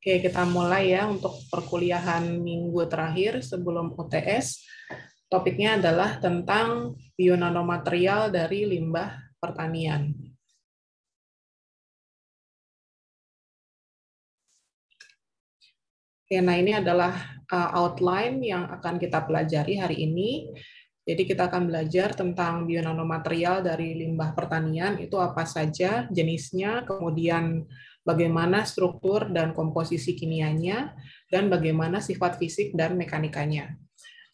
Oke, kita mulai ya untuk perkuliahan minggu terakhir sebelum UTS. Topiknya adalah tentang bionanomaterial dari limbah pertanian. Oke, nah ini adalah outline yang akan kita pelajari hari ini. Jadi kita akan belajar tentang bionanomaterial dari limbah pertanian, itu apa saja jenisnya, kemudian bagaimana struktur dan komposisi kimianya, dan bagaimana sifat fisik dan mekanikanya.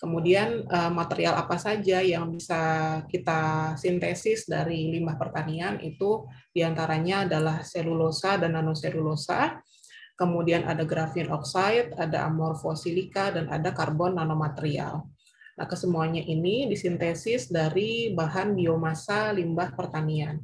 Kemudian material apa saja yang bisa kita sintesis dari limbah pertanian itu diantaranya adalah selulosa dan nanoselulosa, kemudian ada graphene oxide, ada amorfosilika, dan ada karbon nanomaterial. Nah, kesemuanya ini disintesis dari bahan biomasa limbah pertanian.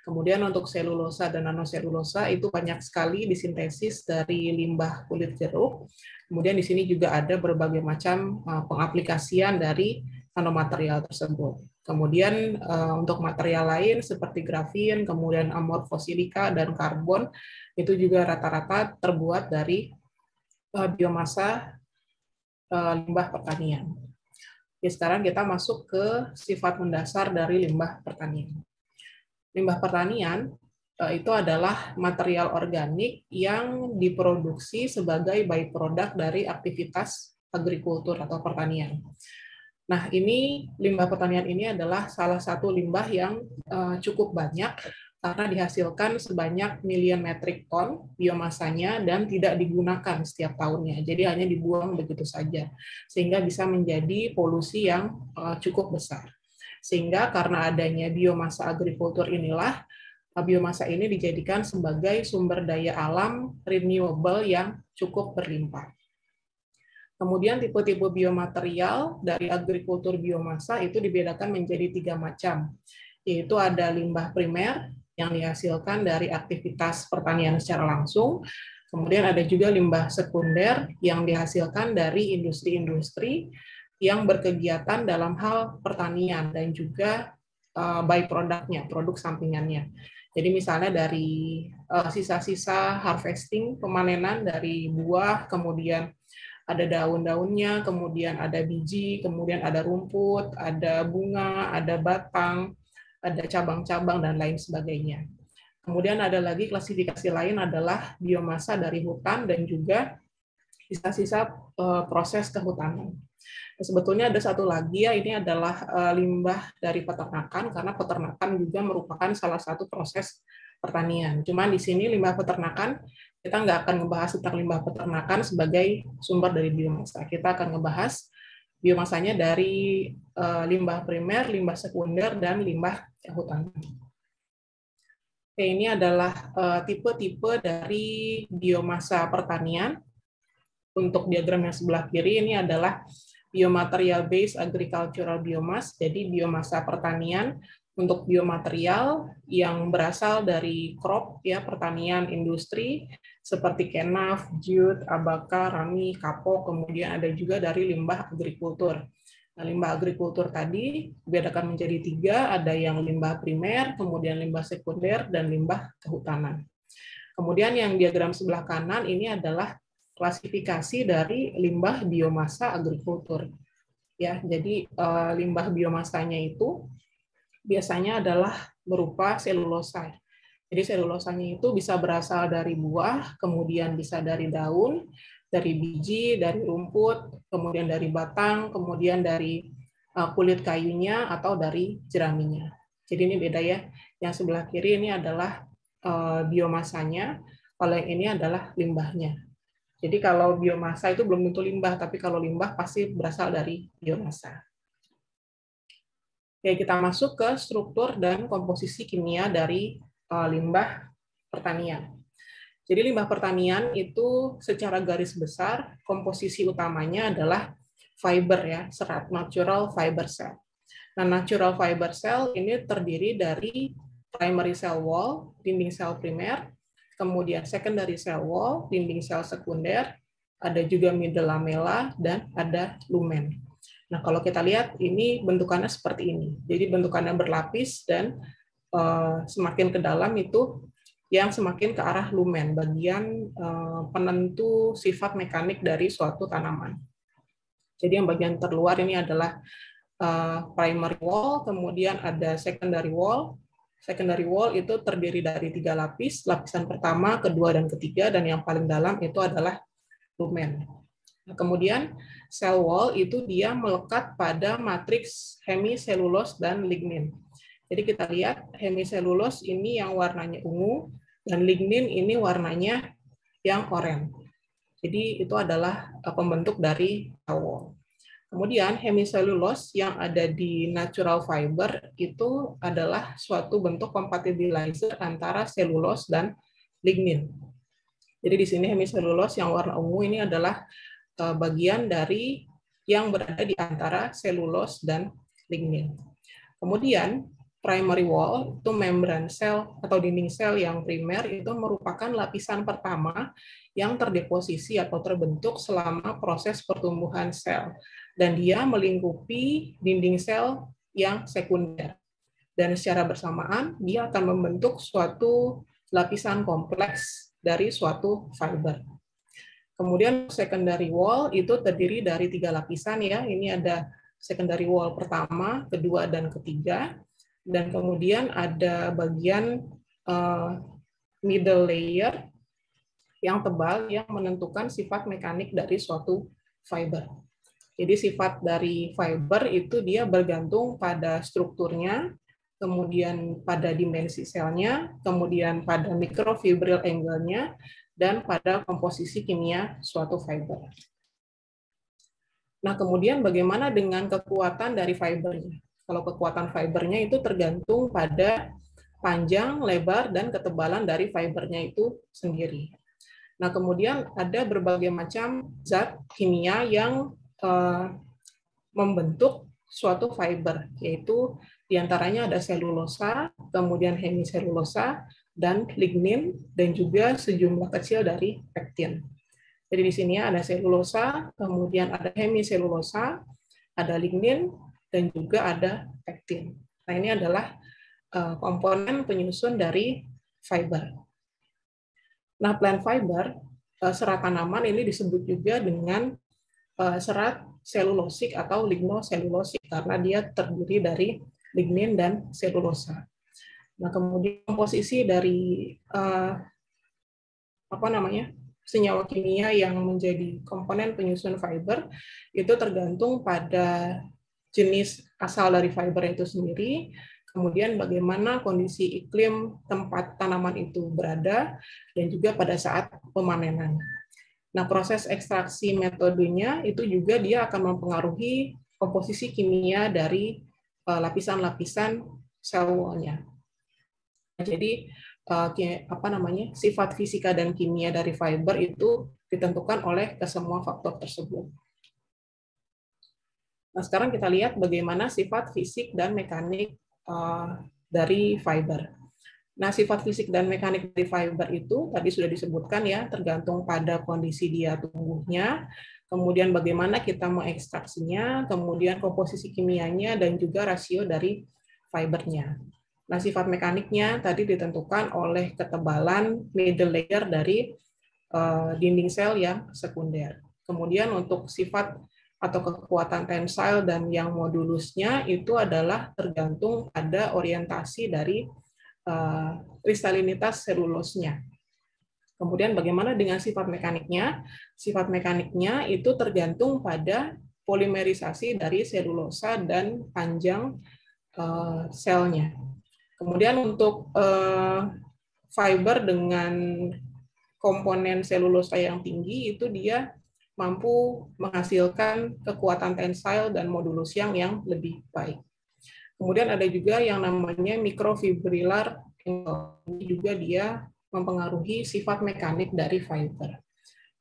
Kemudian untuk selulosa dan nanoselulosa itu banyak sekali disintesis dari limbah kulit jeruk. Kemudian di sini juga ada berbagai macam pengaplikasian dari nanomaterial tersebut. Kemudian untuk material lain seperti grafin, kemudian amorfosilika dan karbon itu juga rata-rata terbuat dari biomasa limbah pertanian. Oke, sekarang kita masuk ke sifat mendasar dari limbah pertanian. Limbah pertanian itu adalah material organik yang diproduksi sebagai byproduct dari aktivitas agrikultur atau pertanian. Nah, ini limbah pertanian ini adalah salah satu limbah yang cukup banyak karena dihasilkan sebanyak miliar metrik ton biomasanya dan tidak digunakan setiap tahunnya. Jadi hanya dibuang begitu saja, sehingga bisa menjadi polusi yang cukup besar. Sehingga karena adanya biomasa agrikultur inilah, biomasa ini dijadikan sebagai sumber daya alam renewable yang cukup berlimpah. Kemudian tipe-tipe biomaterial dari agrikultur biomasa itu dibedakan menjadi 3 macam, yaitu ada limbah primer yang dihasilkan dari aktivitas pertanian secara langsung, kemudian ada juga limbah sekunder yang dihasilkan dari industri-industri yang berkegiatan dalam hal pertanian dan juga byproduct-nya, produk sampingannya. Jadi misalnya dari sisa-sisa harvesting, pemanenan dari buah, kemudian ada daun-daunnya, kemudian ada biji, kemudian ada rumput, ada bunga, ada batang, ada cabang-cabang, dan lain sebagainya. Kemudian ada lagi klasifikasi lain adalah biomasa dari hutan dan juga sisa-sisa proses kehutanan. Sebetulnya ada satu lagi ya, ini adalah limbah dari peternakan, karena peternakan juga merupakan salah satu proses pertanian. Cuman di sini limbah peternakan, kita nggak akan ngebahas tentang limbah peternakan sebagai sumber dari biomasa. Kita akan ngebahas biomasanya dari limbah primer, limbah sekunder, dan limbah kehutanan. Oke, ini adalah tipe-tipe dari biomasa pertanian. Untuk diagram yang sebelah kiri ini adalah biomaterial based agricultural biomass, jadi biomasa pertanian untuk biomaterial yang berasal dari crop ya, pertanian industri seperti kenaf, jute, abaka, rami, kapok, kemudian ada juga dari limbah agrikultur. Nah, limbah agrikultur tadi dibedakan menjadi 3, ada yang limbah primer, kemudian limbah sekunder, dan limbah kehutanan. Kemudian yang diagram sebelah kanan ini adalah klasifikasi dari limbah biomasa agrikultur. Ya, jadi limbah biomasanya itu biasanya adalah berupa selulosa. Jadi selulosanya itu bisa berasal dari buah, kemudian bisa dari daun, dari biji, dari rumput, kemudian dari batang, kemudian dari kulit kayunya atau dari jeraminya. Jadi ini beda ya. Yang sebelah kiri ini adalah biomasanya, kalau yang ini adalah limbahnya. Jadi kalau biomasa itu belum tentu limbah, tapi kalau limbah pasti berasal dari biomasa. Oke, kita masuk ke struktur dan komposisi kimia dari limbah pertanian. Jadi limbah pertanian itu secara garis besar komposisi utamanya adalah fiber ya, serat, natural fiber cell. Nah, natural fiber cell ini terdiri dari primary cell wall, dinding sel primer, kemudian secondary cell wall, dinding sel sekunder, ada juga middle lamella, dan ada lumen. Nah, kalau kita lihat ini bentukannya seperti ini. Jadi bentukannya berlapis dan semakin ke dalam itu yang semakin ke arah lumen, bagian penentu sifat mekanik dari suatu tanaman. Jadi yang bagian terluar ini adalah primary wall, kemudian ada secondary wall. Secondary wall itu terdiri dari 3 lapis, lapisan pertama, kedua, dan ketiga, dan yang paling dalam itu adalah lumen. Nah, kemudian cell wall itu dia melekat pada matriks hemiselulos dan lignin. Jadi kita lihat hemiselulos ini yang warnanya ungu, dan lignin ini warnanya yang oranye. Jadi itu adalah pembentuk dari cell wall. Kemudian hemiselulos yang ada di natural fiber itu adalah suatu bentuk compatibilizer antara selulos dan lignin. Jadi di sini hemiselulos yang warna ungu ini adalah bagian dari yang berada di antara selulos dan lignin. Kemudian primary wall itu membran sel atau dinding sel yang primer itu merupakan lapisan pertama yang terdeposisi atau terbentuk selama proses pertumbuhan sel. Dan dia melingkupi dinding sel yang sekunder. Dan secara bersamaan, dia akan membentuk suatu lapisan kompleks dari suatu fiber. Kemudian secondary wall itu terdiri dari 3 lapisan ya. Ini ada secondary wall pertama, kedua, dan ketiga. Dan kemudian ada bagian middle layer yang tebal yang menentukan sifat mekanik dari suatu fiber. Jadi sifat dari fiber itu dia bergantung pada strukturnya, kemudian pada dimensi selnya, kemudian pada microfibril angle-nya, dan pada komposisi kimia suatu fiber. Nah, kemudian bagaimana dengan kekuatan dari fibernya? Kalau kekuatan fibernya itu tergantung pada panjang, lebar, dan ketebalan dari fibernya itu sendiri. Nah, kemudian ada berbagai macam zat kimia yang membentuk suatu fiber, yaitu diantaranya ada selulosa, kemudian hemiselulosa, dan lignin, dan juga sejumlah kecil dari pektin. Jadi di sini ada selulosa, kemudian ada hemiselulosa, ada lignin, dan juga ada pektin. Nah, ini adalah komponen penyusun dari fiber. Nah, plant fiber, serat tanaman ini disebut juga dengan serat selulosik atau lignoselulosik karena dia terdiri dari lignin dan selulosa. Nah, kemudian komposisi dari senyawa kimia yang menjadi komponen penyusun fiber itu tergantung pada jenis asal dari fiber itu sendiri, kemudian bagaimana kondisi iklim tempat tanaman itu berada, dan juga pada saat pemanenan. Nah, proses ekstraksi metodenya itu juga dia akan mempengaruhi komposisi kimia dari lapisan-lapisan sel wall-nya. Nah, jadi sifat fisika dan kimia dari fiber itu ditentukan oleh kesemua faktor tersebut. Nah, sekarang kita lihat bagaimana sifat fisik dan mekanik dari fiber. Nah, sifat fisik dan mekanik dari fiber itu tadi sudah disebutkan ya, tergantung pada kondisi dia tumbuhnya, kemudian bagaimana kita mengekstraksinya, kemudian komposisi kimianya, dan juga rasio dari fibernya. Nah, sifat mekaniknya tadi ditentukan oleh ketebalan middle layer dari dinding sel yang sekunder. Kemudian untuk sifat atau kekuatan tensile dan yang modulusnya itu adalah tergantung pada orientasi dari kristalinitas selulosnya. Kemudian bagaimana dengan sifat mekaniknya? Sifat mekaniknya itu tergantung pada polimerisasi dari selulosa dan panjang selnya. Kemudian untuk fiber dengan komponen selulosa yang tinggi itu dia mampu menghasilkan kekuatan tensile dan modulus yang lebih baik. Kemudian ada juga yang namanya microfibrilar angle. Ini juga dia mempengaruhi sifat mekanik dari fiber.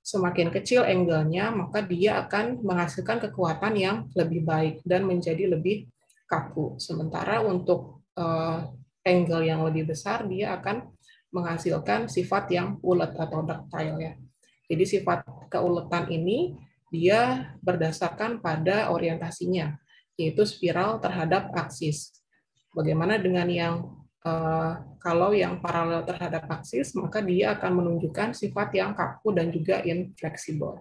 Semakin kecil angle-nya, maka dia akan menghasilkan kekuatan yang lebih baik dan menjadi lebih kaku. Sementara untuk angle yang lebih besar, dia akan menghasilkan sifat yang ulet atau ductile ya. Jadi sifat keuletan ini dia berdasarkan pada orientasinya, yaitu spiral terhadap aksis. Bagaimana dengan yang Kalau yang paralel terhadap aksis, maka dia akan menunjukkan sifat yang kaku dan juga infleksibel.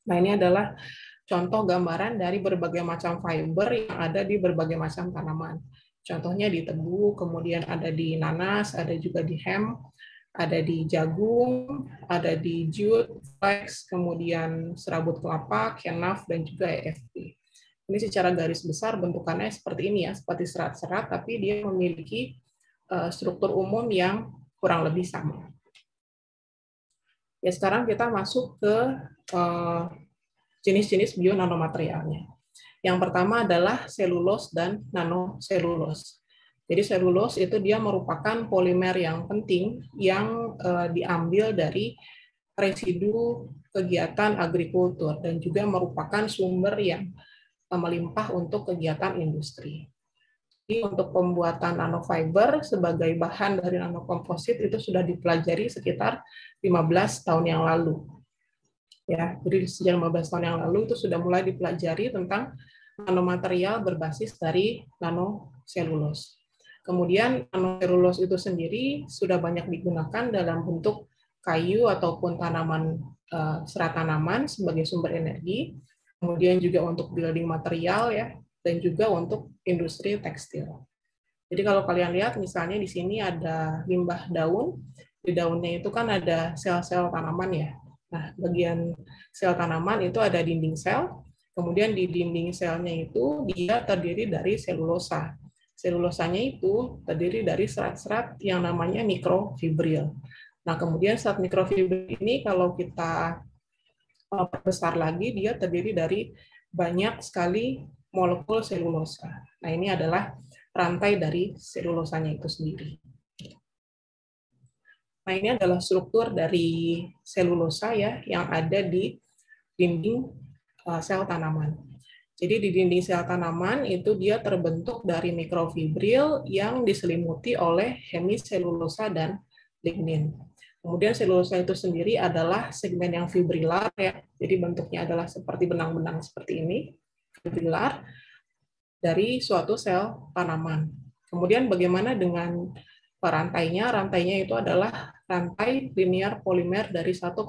Nah, ini adalah contoh gambaran dari berbagai macam fiber yang ada di berbagai macam tanaman. Contohnya di tebu, kemudian ada di nanas, ada juga di hemp, ada di jagung, ada di jute, flax, kemudian serabut kelapa, kenaf, dan juga EFP. Ini secara garis besar bentukannya seperti ini ya, seperti serat-serat, tapi dia memiliki struktur umum yang kurang lebih sama. Ya, sekarang kita masuk ke jenis-jenis bionanomaterialnya. Yang pertama adalah selulos dan nanoselulos. Jadi selulos itu dia merupakan polimer yang penting yang diambil dari residu kegiatan agrikultur dan juga merupakan sumber yang melimpah untuk kegiatan industri. Jadi untuk pembuatan nanofiber sebagai bahan dari nanokomposit itu sudah dipelajari sekitar 15 tahun yang lalu. Ya, jadi sejak 15 tahun yang lalu itu sudah mulai dipelajari tentang nanomaterial berbasis dari nanoselulos. Kemudian nanoselulos itu sendiri sudah banyak digunakan dalam bentuk kayu ataupun tanaman serat tanaman sebagai sumber energi, kemudian juga untuk building material ya, dan juga untuk industri tekstil. Jadi kalau kalian lihat misalnya di sini ada limbah daun, di daunnya itu kan ada sel-sel tanaman ya. Nah, bagian sel tanaman itu ada dinding sel, kemudian di dinding selnya itu dia terdiri dari selulosa. Selulosanya itu terdiri dari serat-serat yang namanya mikrofibril. Nah, kemudian serat mikrofibril ini kalau kita perbesar lagi, dia terdiri dari banyak sekali molekul selulosa. Nah, ini adalah rantai dari selulosanya itu sendiri. Nah, ini adalah struktur dari selulosa ya yang ada di dinding sel tanaman. Jadi di dinding sel tanaman itu dia terbentuk dari mikrofibril yang diselimuti oleh hemiselulosa dan lignin. Kemudian selulosa itu sendiri adalah segmen yang fibrilar ya. Jadi bentuknya adalah seperti benang-benang seperti ini, fibrilar dari suatu sel tanaman. Kemudian bagaimana dengan rantainya? Rantainya itu adalah rantai linear polimer dari 1,4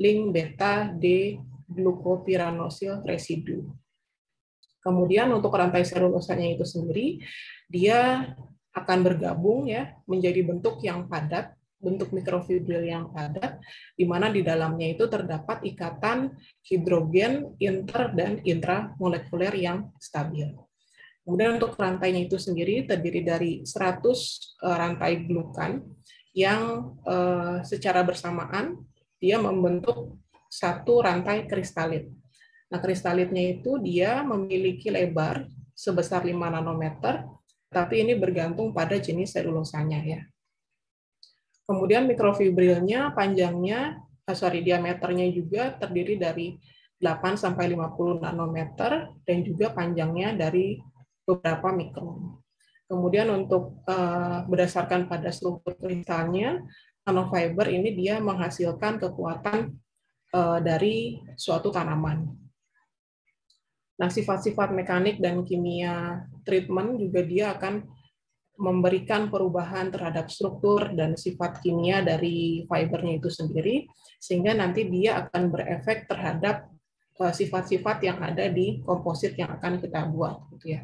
link beta D glukopiranosil residu. Kemudian untuk rantai selulosanya itu sendiri, dia akan bergabung ya menjadi bentuk yang padat, bentuk mikrofibril yang padat, di mana di dalamnya itu terdapat ikatan hidrogen inter dan intramolekuler yang stabil. Kemudian untuk rantainya itu sendiri terdiri dari 100 rantai glukan yang secara bersamaan dia membentuk satu rantai kristalit. Nah, kristalitnya itu dia memiliki lebar sebesar 5 nanometer, tapi ini bergantung pada jenis selulosanya ya. Kemudian mikrofibrilnya panjangnya, diameternya juga terdiri dari 8 sampai 50 nanometer dan juga panjangnya dari beberapa mikron. Kemudian untuk berdasarkan pada struktur kristalnya, nanofiber ini dia menghasilkan kekuatan dari suatu tanaman. Nah, sifat-sifat mekanik dan kimia treatment juga dia akan memberikan perubahan terhadap struktur dan sifat kimia dari fibernya itu sendiri, sehingga nanti dia akan berefek terhadap sifat-sifat yang ada di komposit yang akan kita buat, gitu ya.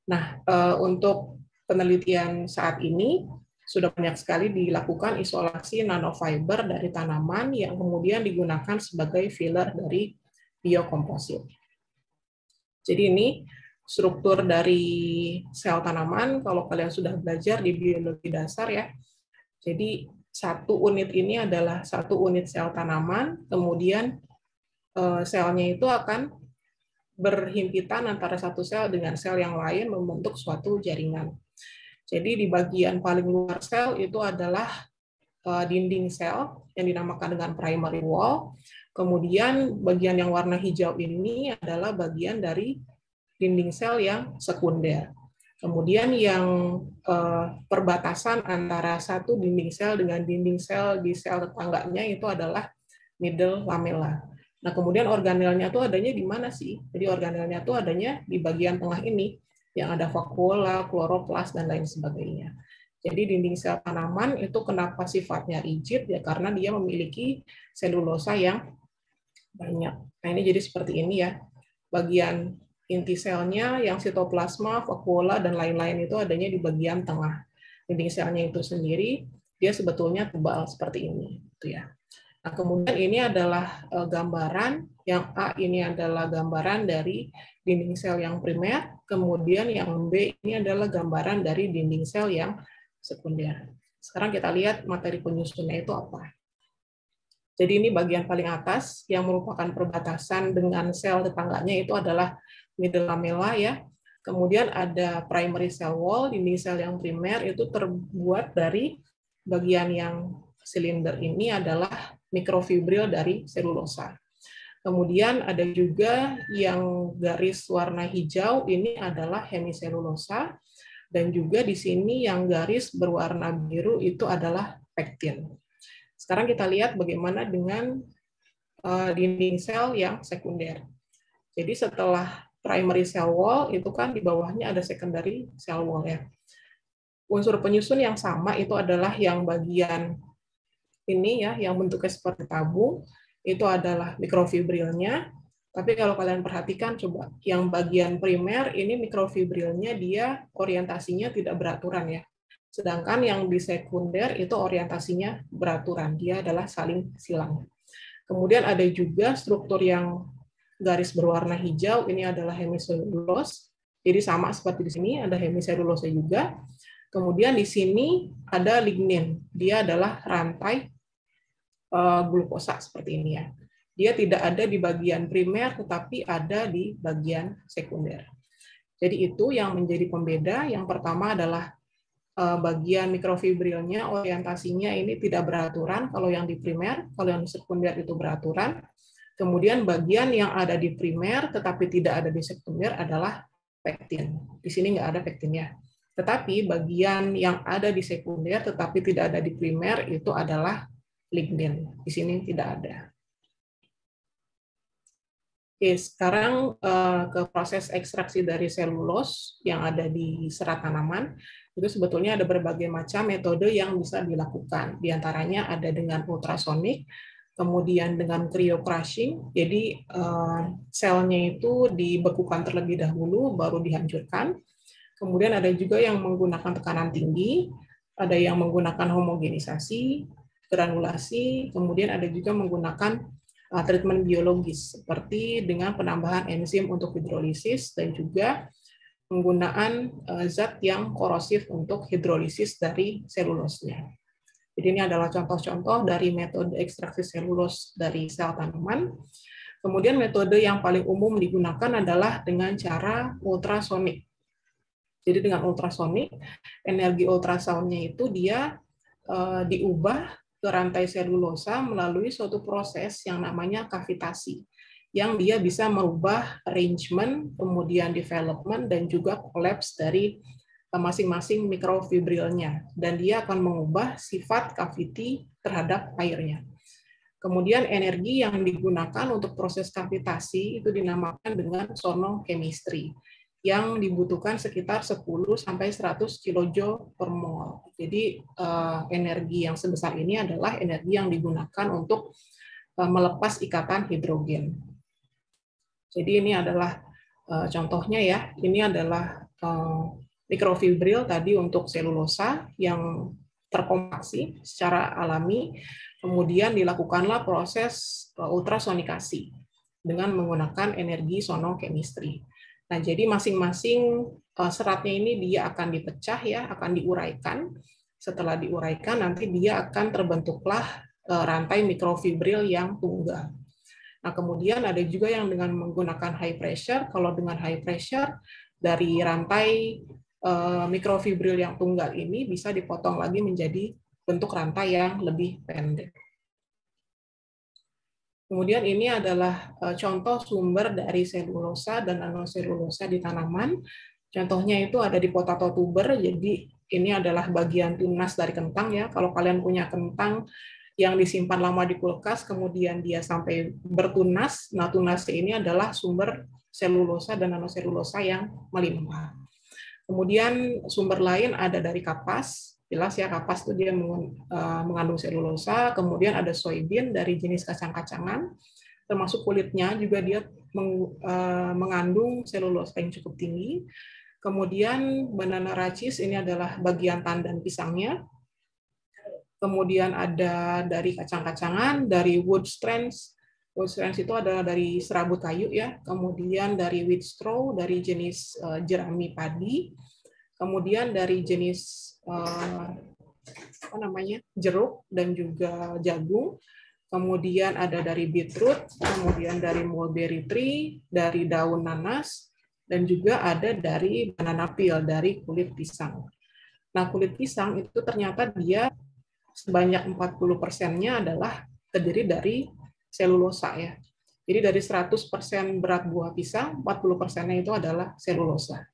Nah, untuk penelitian saat ini sudah banyak sekali dilakukan isolasi nanofiber dari tanaman yang kemudian digunakan sebagai filler dari biokomposit. Jadi ini struktur dari sel tanaman, kalau kalian sudah belajar di biologi dasar ya. Jadi satu unit ini adalah satu unit sel tanaman, kemudian selnya itu akan berhimpitan antara satu sel dengan sel yang lain membentuk suatu jaringan. Jadi di bagian paling luar sel itu adalah dinding sel yang dinamakan dengan primary wall. Kemudian bagian yang warna hijau ini adalah bagian dari dinding sel yang sekunder. Kemudian yang perbatasan antara satu dinding sel dengan dinding sel di sel tetangganya itu adalah middle lamella. Nah, kemudian organelnya itu adanya di mana sih? Jadi organelnya itu adanya di bagian tengah ini, yang ada vakuola, kloroplas, dan lain sebagainya. Jadi dinding sel tanaman itu kenapa sifatnya rigid ya karena dia memiliki selulosa yang banyak. Nah ini jadi seperti ini ya. Bagian inti selnya yang sitoplasma, vakuola, dan lain-lain itu adanya di bagian tengah. Dinding selnya itu sendiri dia sebetulnya tebal seperti ini, gitu ya. Nah, kemudian ini adalah gambaran, yang A ini adalah gambaran dari dinding sel yang primer, kemudian yang B ini adalah gambaran dari dinding sel yang sekunder. Sekarang kita lihat materi penyusunnya itu apa. Jadi ini bagian paling atas yang merupakan perbatasan dengan sel tetangganya itu adalah middle lamella ya. Kemudian ada primary cell wall, dinding sel yang primer itu terbuat dari bagian yang silinder ini adalah mikrofibril dari selulosa. Kemudian ada juga yang garis warna hijau ini adalah hemiselulosa dan juga di sini yang garis berwarna biru itu adalah pektin. Sekarang kita lihat bagaimana dengan dinding sel yang sekunder. Jadi setelah primary cell wall itu kan di bawahnya ada secondary cell wall ya. Unsur penyusun yang sama itu adalah yang bagian ini ya, yang bentuknya seperti tabung, itu adalah mikrofibrilnya. Tapi kalau kalian perhatikan coba, yang bagian primer ini mikrofibrilnya dia orientasinya tidak beraturan ya. Sedangkan yang di sekunder itu orientasinya beraturan, dia adalah saling silang. Kemudian ada juga struktur yang garis berwarna hijau, ini adalah hemiselulose. Jadi sama seperti di sini, ada hemiselulose juga. Kemudian di sini ada lignin, dia adalah rantai glukosa seperti ini ya. Dia tidak ada di bagian primer, tetapi ada di bagian sekunder. Jadi itu yang menjadi pembeda. Yang pertama adalah bagian mikrofibrilnya, orientasinya ini tidak beraturan kalau yang di primer, kalau yang di sekunder itu beraturan. Kemudian bagian yang ada di primer tetapi tidak ada di sekunder adalah pektin. Di sini nggak ada pektinnya. Tetapi bagian yang ada di sekunder tetapi tidak ada di primer itu adalah lignin. Di sini tidak ada. Oke, sekarang ke proses ekstraksi dari selulos yang ada di serat tanaman. Itu sebetulnya ada berbagai macam metode yang bisa dilakukan. Di antaranya ada dengan ultrasonik, kemudian dengan cryocrushing. Jadi selnya itu dibekukan terlebih dahulu, baru dihancurkan. Kemudian ada juga yang menggunakan tekanan tinggi, ada yang menggunakan homogenisasi, granulasi, kemudian ada juga menggunakan treatment biologis seperti dengan penambahan enzim untuk hidrolisis dan juga penggunaan zat yang korosif untuk hidrolisis dari selulosnya. Jadi ini adalah contoh-contoh dari metode ekstraksi selulos dari sel tanaman. Kemudian metode yang paling umum digunakan adalah dengan cara ultrasonik. Jadi dengan ultrasonik, energi ultrasoundnya itu dia diubah ke rantai selulosa melalui suatu proses yang namanya kavitasi, yang dia bisa merubah arrangement, kemudian development, dan juga collapse dari masing-masing mikrofibrilnya. Dan dia akan mengubah sifat cavity terhadap airnya. Kemudian energi yang digunakan untuk proses kavitasi itu dinamakan dengan sonochemistry, yang dibutuhkan sekitar 10-100 kJ per mol. Jadi energi yang sebesar ini adalah energi yang digunakan untuk melepas ikatan hidrogen. Jadi ini adalah contohnya ya, ini adalah mikrofibril tadi untuk selulosa yang terkompaksi secara alami, kemudian dilakukanlah proses ultrasonikasi dengan menggunakan energi sonochemistry. Nah, jadi masing-masing seratnya ini dia akan dipecah ya, akan diuraikan. Setelah diuraikan nanti dia akan terbentuklah rantai mikrofibril yang tunggal. Nah, kemudian ada juga yang dengan menggunakan high pressure. Kalau dengan high pressure dari rantai mikrofibril yang tunggal ini bisa dipotong lagi menjadi bentuk rantai yang lebih pendek. Kemudian ini adalah contoh sumber dari selulosa dan nanoselulosa di tanaman. Contohnya itu ada di potato tuber, jadi ini adalah bagian tunas dari kentang ya. Kalau kalian punya kentang yang disimpan lama di kulkas, kemudian dia sampai bertunas, nah tunasnya ini adalah sumber selulosa dan nanoselulosa yang melimpah. Kemudian sumber lain ada dari kapas, jelas ya kapas itu dia mengandung selulosa. Kemudian ada soybean dari jenis kacang-kacangan, termasuk kulitnya juga dia mengandung selulosa yang cukup tinggi. Kemudian banana rachis ini adalah bagian tandan pisangnya. Kemudian ada dari kacang-kacangan, dari wood strands. Wood strands itu adalah dari serabut kayu ya. Kemudian dari wheat straw dari jenis jerami padi. Kemudian dari jenis jeruk dan juga jagung. Kemudian ada dari beetroot, kemudian dari mulberry tree, dari daun nanas, dan juga ada dari banana peel, dari kulit pisang. Nah, kulit pisang itu ternyata dia sebanyak 40%-nya adalah terdiri dari selulosa ya. Jadi dari 100% berat buah pisang, 40%-nya itu adalah selulosa.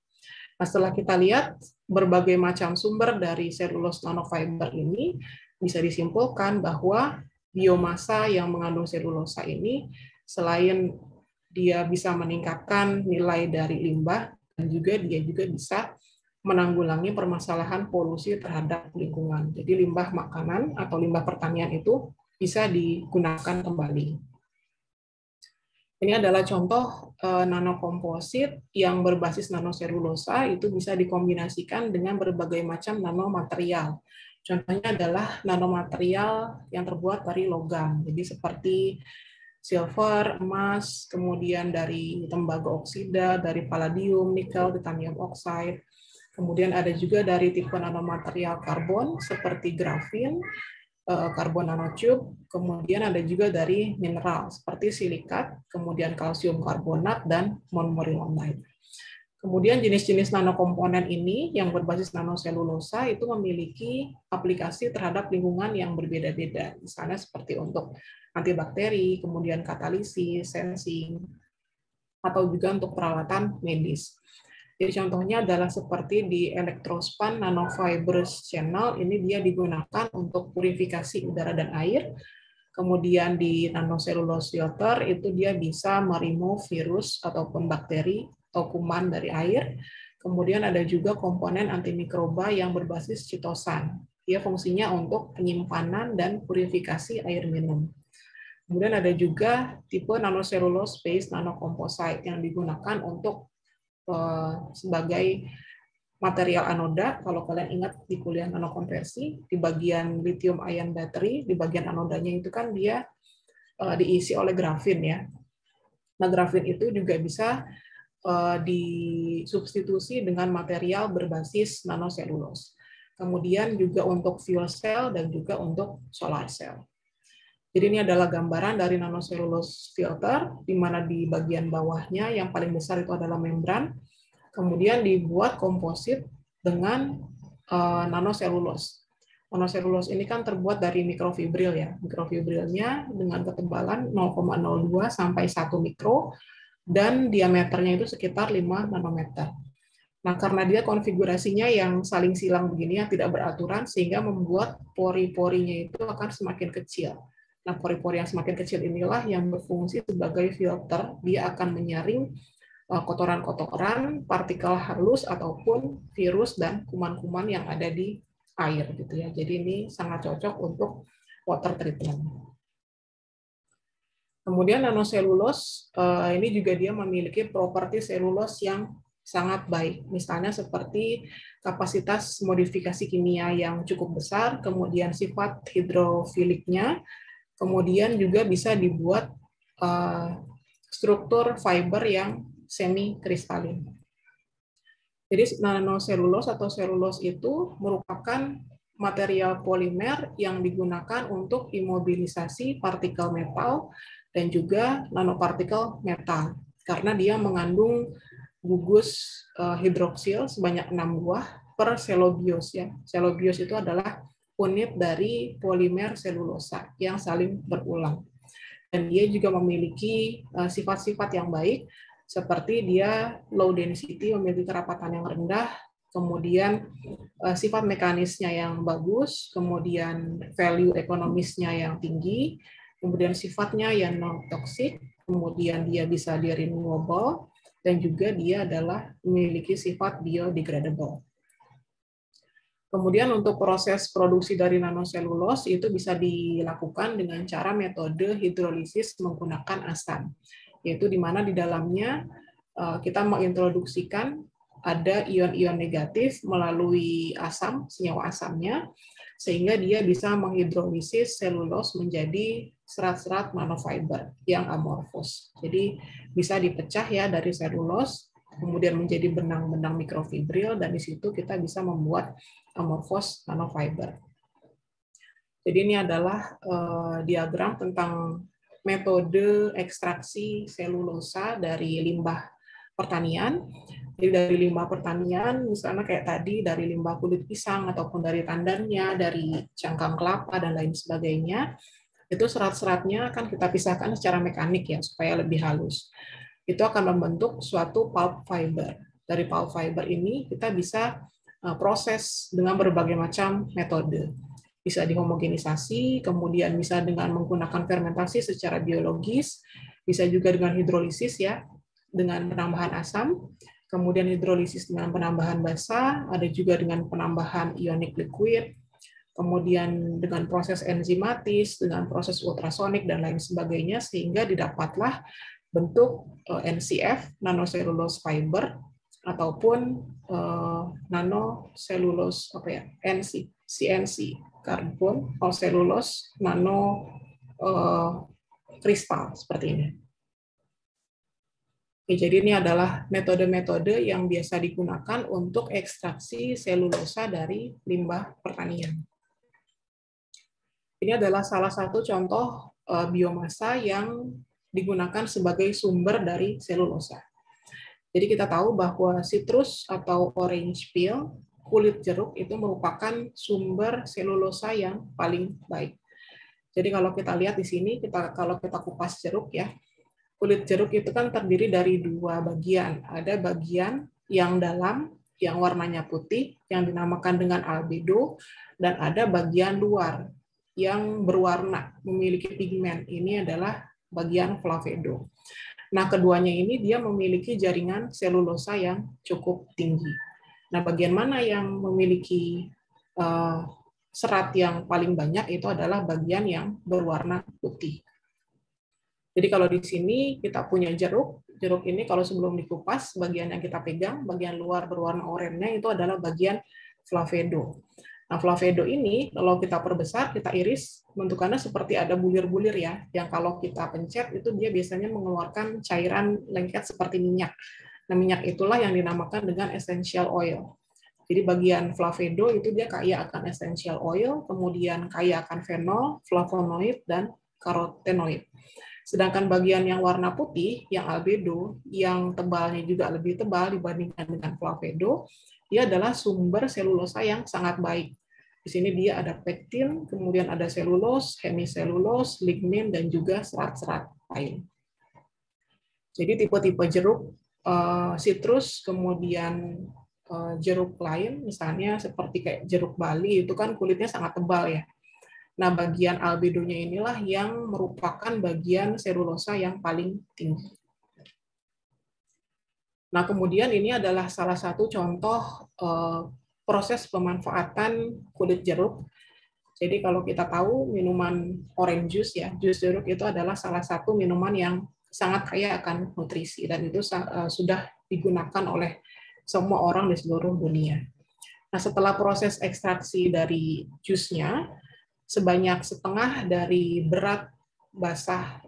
Nah, setelah kita lihat berbagai macam sumber dari selulose nanofiber ini, bisa disimpulkan bahwa biomasa yang mengandung selulosa ini, selain dia bisa meningkatkan nilai dari limbah, dan juga dia juga bisa menanggulangi permasalahan polusi terhadap lingkungan. Jadi limbah makanan atau limbah pertanian itu bisa digunakan kembali. Ini adalah contoh nanokomposit yang berbasis nanoselulosa, itu bisa dikombinasikan dengan berbagai macam nanomaterial. Contohnya adalah nanomaterial yang terbuat dari logam, jadi seperti silver, emas, kemudian dari tembaga oksida, dari palladium, nikel, titanium oxide. Kemudian ada juga dari tipe nanomaterial karbon seperti grafin, karbon nanotube, kemudian ada juga dari mineral seperti silikat, kemudian kalsium karbonat, dan monomerilonide. Kemudian jenis-jenis nanokomponen ini yang berbasis nanoselulosa itu memiliki aplikasi terhadap lingkungan yang berbeda-beda, misalnya seperti untuk antibakteri, kemudian katalisis, sensing, atau juga untuk peralatan medis. Jadi contohnya adalah seperti di Electrospan Nanofibrous Channel, ini dia digunakan untuk purifikasi udara dan air. Kemudian di Nanocellulose Filter itu dia bisa meremove virus ataupun bakteri atau kuman dari air. Kemudian ada juga komponen antimikroba yang berbasis chitosan. Dia fungsinya untuk penyimpanan dan purifikasi air minum. Kemudian ada juga tipe nanocellulose based nanocomposite yang digunakan untuk sebagai material anoda. Kalau kalian ingat di kuliah nanokonversi, di bagian lithium ion battery, di bagian anodanya itu kan dia diisi oleh grafin ya. Nah, grafin itu juga bisa disubstitusi dengan material berbasis nanoselulose. Kemudian juga untuk fuel cell dan juga untuk solar cell. Jadi ini adalah gambaran dari nanocellulose filter, di mana di bagian bawahnya yang paling besar itu adalah membran, kemudian dibuat komposit dengan nanoselulose. Nanoselulose ini kan terbuat dari mikrofibril ya. Mikrofibrilnya dengan ketebalan 0,02 sampai 1 mikro, dan diameternya itu sekitar 5 nanometer. Nah, karena dia konfigurasinya yang saling silang begini, yang tidak beraturan, sehingga membuat pori-porinya itu akan semakin kecil. Nah, pori-pori yang semakin kecil inilah yang berfungsi sebagai filter. Dia akan menyaring kotoran-kotoran, partikel halus, ataupun virus dan kuman-kuman yang ada di air. Gitu ya. Jadi ini sangat cocok untuk water treatment. Kemudian nanoselulose, ini juga dia memiliki properti selulose yang sangat baik. Misalnya seperti kapasitas modifikasi kimia yang cukup besar, kemudian sifat hidrofiliknya, kemudian juga bisa dibuat struktur fiber yang semi kristalin. Jadi nanoselulose atau selulose itu merupakan material polimer yang digunakan untuk imobilisasi partikel metal dan juga nanopartikel metal, karena dia mengandung gugus hidroksil sebanyak 6 buah per selobios ya. Selobios itu adalah unit dari polimer selulosa yang saling berulang. Dan dia juga memiliki sifat-sifat yang baik, seperti dia low density, memiliki kerapatan yang rendah, kemudian sifat mekanisnya yang bagus, kemudian value ekonomisnya yang tinggi, kemudian sifatnya yang non-toxic, kemudian dia bisa di renewable, dan juga dia adalah memiliki sifat biodegradable. Kemudian untuk proses produksi dari nanoselulos itu bisa dilakukan dengan cara metode hidrolisis menggunakan asam, yaitu di mana di dalamnya kita mengintroduksikan ada ion-ion negatif melalui asam, senyawa asamnya, sehingga dia bisa menghidrolisis selulos menjadi serat-serat nanofiber yang amorfos. Jadi bisa dipecah ya dari selulos, kemudian menjadi benang-benang mikrofibril, dan di situ kita bisa membuat amorfos nanofiber. Jadi ini adalah diagram tentang metode ekstraksi selulosa dari limbah pertanian. Jadi dari limbah pertanian, misalnya kayak tadi dari limbah kulit pisang ataupun dari tandannya, dari cangkang kelapa dan lain sebagainya, itu serat-seratnya akan kita pisahkan secara mekanik ya supaya lebih halus. Itu akan membentuk suatu pulp fiber. Dari pulp fiber ini kita bisa proses dengan berbagai macam metode. Bisa dihomogenisasi, kemudian bisa dengan menggunakan fermentasi secara biologis, bisa juga dengan hidrolisis ya, dengan penambahan asam, kemudian hidrolisis dengan penambahan basa, ada juga dengan penambahan ionic liquid, kemudian dengan proses enzimatis, dengan proses ultrasonik, dan lain sebagainya, sehingga didapatlah bentuk NCF, nanoselulose fiber, ataupun nanoselulose CNC, karbon selulose nano kristal seperti ini. Oke, jadi ini adalah metode-metode yang biasa digunakan untuk ekstraksi selulosa dari limbah pertanian. Ini adalah salah satu contoh biomasa yang digunakan sebagai sumber dari selulosa. Jadi kita tahu bahwa citrus atau orange peel, kulit jeruk itu merupakan sumber selulosa yang paling baik. Jadi kalau kita lihat di sini, kalau kita kupas jeruk ya, kulit jeruk itu kan terdiri dari dua bagian. Ada bagian yang dalam, yang warnanya putih, yang dinamakan dengan albedo, dan ada bagian luar, yang berwarna, memiliki pigmen. Ini adalah bagian flavonoid. Nah, keduanya ini dia memiliki jaringan selulosa yang cukup tinggi. Nah, bagian mana yang memiliki serat yang paling banyak itu adalah bagian yang berwarna putih. Jadi kalau di sini kita punya jeruk ini kalau sebelum dikupas, bagian yang kita pegang, bagian luar berwarna oranye itu adalah bagian flavonoid. Nah, flavonoid ini kalau kita perbesar, kita iris, bentukannya seperti ada bulir-bulir ya, yang kalau kita pencet itu dia biasanya mengeluarkan cairan lengket seperti minyak. Nah, minyak itulah yang dinamakan dengan essential oil. Jadi bagian flavonoid itu dia kaya akan essential oil, kemudian kaya akan fenol, flavonoid, dan karotenoid. Sedangkan bagian yang warna putih, yang albedo, yang tebalnya juga lebih tebal dibandingkan dengan flavonoid, dia adalah sumber selulosa yang sangat baik. Di sini dia ada pektin, kemudian ada selulose, hemiselulose, lignin, dan juga serat-serat lain. Jadi tipe-tipe jeruk, citrus, kemudian jeruk lain, misalnya seperti kayak jeruk Bali, itu kan kulitnya sangat tebal ya. Nah, bagian albedonya inilah yang merupakan bagian selulosa yang paling tinggi. Nah, kemudian ini adalah salah satu contoh proses pemanfaatan kulit jeruk. Jadi kalau kita tahu minuman orange juice ya, jus jeruk itu adalah salah satu minuman yang sangat kaya akan nutrisi dan itu sudah digunakan oleh semua orang di seluruh dunia. Nah, setelah proses ekstraksi dari jusnya, sebanyak setengah dari berat basah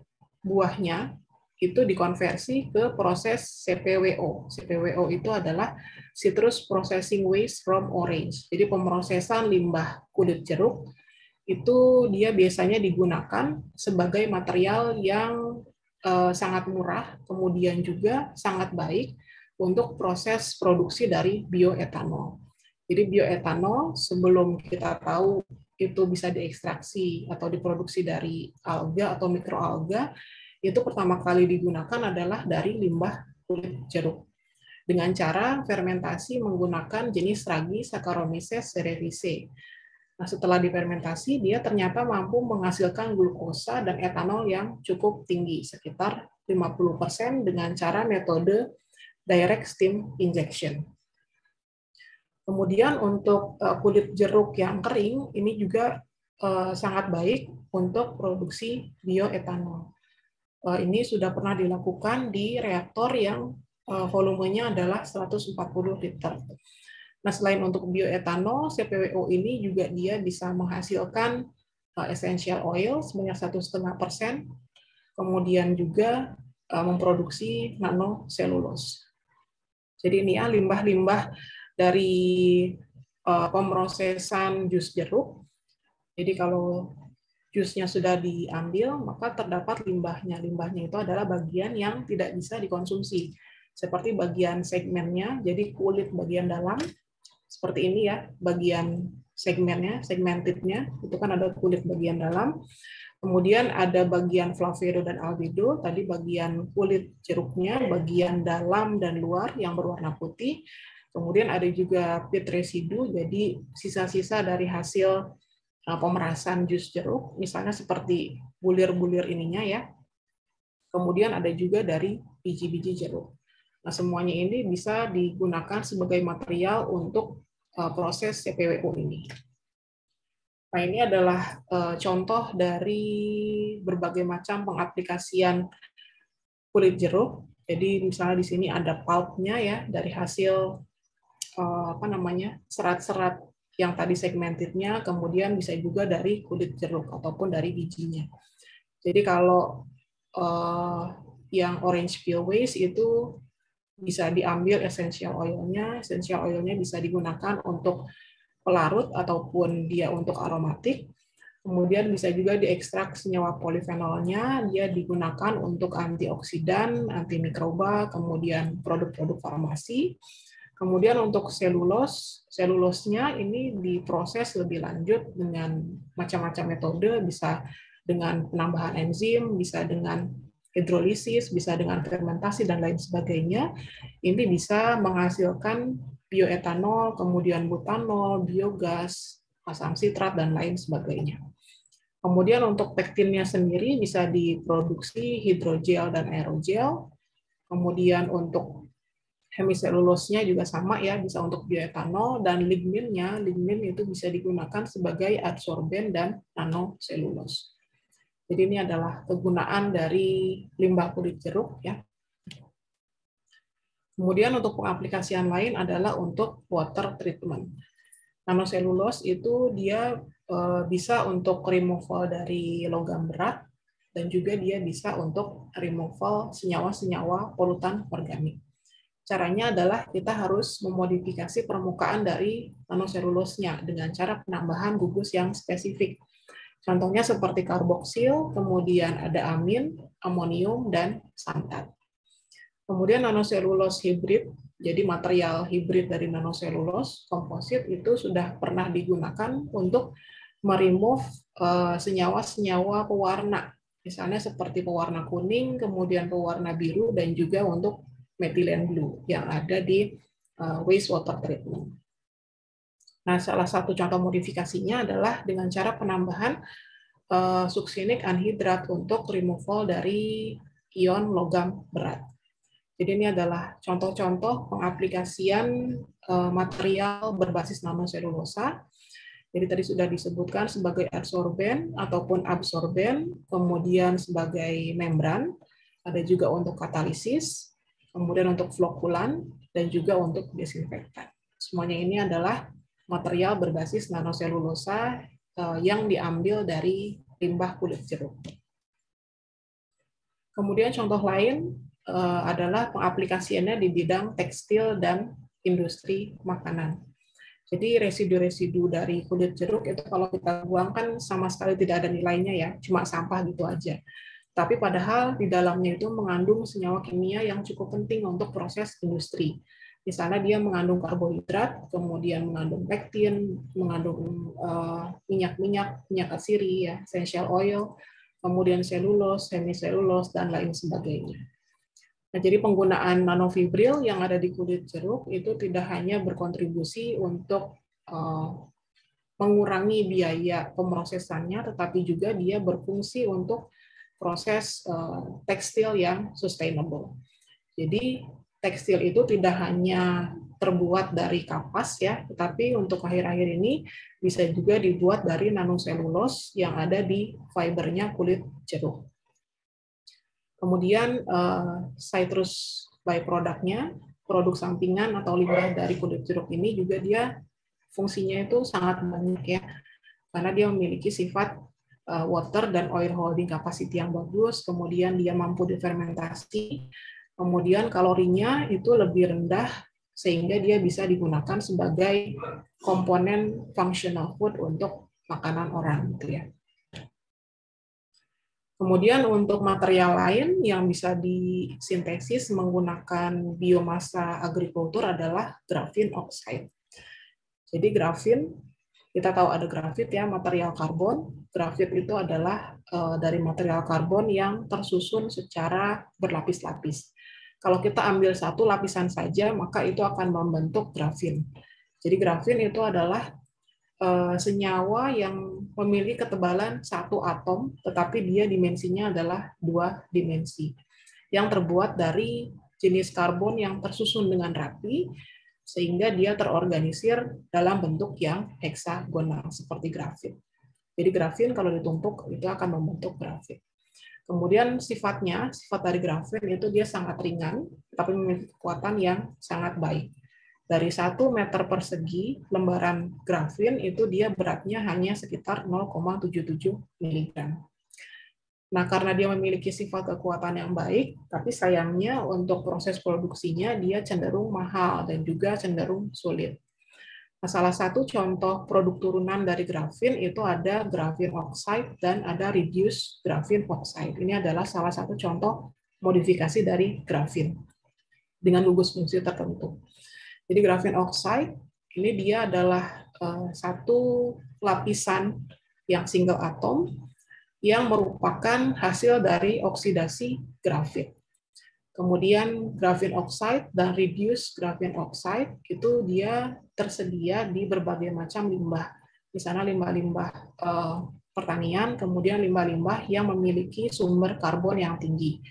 buahnya itu dikonversi ke proses CPWO. CPWO itu adalah Citrus Processing Waste from Orange. Jadi pemrosesan limbah kulit jeruk itu dia biasanya digunakan sebagai material yang sangat murah, kemudian juga sangat baik untuk proses produksi dari bioetanol. Jadi bioetanol sebelum kita tahu itu bisa diekstraksi atau diproduksi dari alga atau mikroalga, itu pertama kali digunakan adalah dari limbah kulit jeruk dengan cara fermentasi menggunakan jenis ragi Saccharomyces cerevisiae. Nah, setelah difermentasi, dia ternyata mampu menghasilkan glukosa dan etanol yang cukup tinggi, sekitar 50% dengan cara metode direct steam injection. Kemudian untuk kulit jeruk yang kering, ini juga sangat baik untuk produksi bioetanol. Ini sudah pernah dilakukan di reaktor yang volumenya adalah 140 liter. Nah, selain untuk bioetanol, CPWO ini juga dia bisa menghasilkan essential oil sebanyak 1,5%, kemudian juga memproduksi nanoselulose. Jadi ini ya limbah-limbah dari pemrosesan jus jeruk. Jadi kalau jusnya sudah diambil, maka terdapat limbahnya. Limbahnya itu adalah bagian yang tidak bisa dikonsumsi. Seperti bagian segmennya, jadi kulit bagian dalam, seperti ini ya, bagian segmennya, segmentednya, itu kan ada kulit bagian dalam. Kemudian ada bagian flavedo dan albedo, tadi bagian kulit jeruknya, bagian dalam dan luar yang berwarna putih. Kemudian ada juga pit residu, jadi sisa-sisa dari hasil pemerasan jus jeruk, misalnya seperti bulir-bulir ininya ya. Kemudian ada juga dari biji-biji jeruk. Nah, semuanya ini bisa digunakan sebagai material untuk proses CPWO ini. Nah, ini adalah contoh dari berbagai macam pengaplikasian kulit jeruk. Jadi misalnya di sini ada pulp-nya ya dari hasil serat-serat yang tadi segmentednya, kemudian bisa juga dari kulit jeruk ataupun dari bijinya. Jadi kalau yang orange peel waste itu bisa diambil essential oil-nya bisa digunakan untuk pelarut ataupun dia untuk aromatik. Kemudian bisa juga diekstrak senyawa polifenolnya, dia digunakan untuk antioksidan, antimikroba, kemudian produk-produk farmasi. Kemudian untuk selulosnya ini diproses lebih lanjut dengan macam-macam metode, bisa dengan penambahan enzim, bisa dengan hidrolisis, bisa dengan fermentasi, dan lain sebagainya. Ini bisa menghasilkan bioetanol, kemudian butanol, biogas, asam sitrat, dan lain sebagainya. Kemudian untuk pektinnya sendiri bisa diproduksi hidrogel dan aerogel. Kemudian untuk hemiselulosnya juga sama ya, bisa untuk bioetanol, dan lignin itu bisa digunakan sebagai adsorben dan nanoselulose. Jadi ini adalah kegunaan dari limbah kulit jeruk ya. Kemudian untuk pengaplikasian lain adalah untuk water treatment. Nanoselulose itu dia bisa untuk removal dari logam berat, dan juga dia bisa untuk removal senyawa-senyawa polutan organik. Caranya adalah kita harus memodifikasi permukaan dari nanoselulosnya dengan cara penambahan gugus yang spesifik. Contohnya seperti karboksil, kemudian ada amin, amonium, dan santan. Kemudian nanoselulose hibrid, jadi material hibrid dari nanoselulose komposit itu sudah pernah digunakan untuk meremove senyawa-senyawa pewarna, misalnya seperti pewarna kuning, kemudian pewarna biru, dan juga untuk methylene blue yang ada di wastewater treatment. Nah, salah satu contoh modifikasinya adalah dengan cara penambahan succinic anhidrat untuk removal dari ion logam berat. Jadi ini adalah contoh-contoh pengaplikasian material berbasis nanoselulosa. Jadi tadi sudah disebutkan sebagai adsorben ataupun absorben, kemudian sebagai membran, ada juga untuk katalisis, kemudian untuk flokulan, dan juga untuk desinfektan. Semuanya ini adalah material berbasis nanoselulosa yang diambil dari limbah kulit jeruk. Kemudian contoh lain adalah pengaplikasiannya di bidang tekstil dan industri makanan. Jadi residu-residu dari kulit jeruk itu kalau kita buang kan sama sekali tidak ada nilainya ya, cuma sampah gitu aja. Tapi padahal di dalamnya itu mengandung senyawa kimia yang cukup penting untuk proses industri. Di sana dia mengandung karbohidrat, kemudian mengandung pektin, mengandung minyak asiri, ya, essential oil, kemudian selulose, hemiselulose, dan lain sebagainya. Nah, jadi penggunaan nanofibril yang ada di kulit jeruk itu tidak hanya berkontribusi untuk mengurangi biaya pemrosesannya, tetapi juga dia berfungsi untuk proses tekstil yang sustainable. Jadi tekstil itu tidak hanya terbuat dari kapas ya, tetapi untuk akhir-akhir ini bisa juga dibuat dari nanoselulose yang ada di fibernya kulit jeruk. Kemudian citrus byproduct-nya, produk sampingan atau limbah dari kulit jeruk ini juga dia fungsinya itu sangat banyak ya, karena dia memiliki sifat water dan oil holding capacity yang bagus, kemudian dia mampu difermentasi, kemudian kalorinya itu lebih rendah sehingga dia bisa digunakan sebagai komponen functional food untuk makanan orang gitu ya. Kemudian untuk material lain yang bisa disintesis menggunakan biomasa agrikultur adalah grafin oxide. Jadi grafin, kita tahu ada grafit ya, material karbon. Grafit itu adalah dari material karbon yang tersusun secara berlapis-lapis. Kalau kita ambil satu lapisan saja, maka itu akan membentuk grafin. Jadi grafin itu adalah senyawa yang memiliki ketebalan satu atom, tetapi dia dimensinya adalah 2 dimensi, yang terbuat dari jenis karbon yang tersusun dengan rapi, sehingga dia terorganisir dalam bentuk yang heksagonal, seperti grafit. Jadi grafin kalau ditumpuk, itu akan membentuk grafit. Kemudian sifat dari grafin itu dia sangat ringan, tapi memiliki kekuatan yang sangat baik. Dari 1 meter persegi lembaran grafin itu dia beratnya hanya sekitar 0,77 mg. Nah, karena dia memiliki sifat kekuatan yang baik, tapi sayangnya untuk proses produksinya dia cenderung mahal dan juga cenderung sulit. Nah, salah satu contoh produk turunan dari grafin itu ada grafin oxide dan ada reduced grafin oxide. Ini adalah salah satu contoh modifikasi dari grafin dengan gugus fungsi tertentu. Jadi grafin oxide ini dia adalah satu lapisan yang single atom yang merupakan hasil dari oksidasi grafit. Kemudian grafin oxide dan reduced grafin oxide itu dia tersedia di berbagai macam limbah. Di sana limbah-limbah pertanian, kemudian limbah-limbah yang memiliki sumber karbon yang tinggi.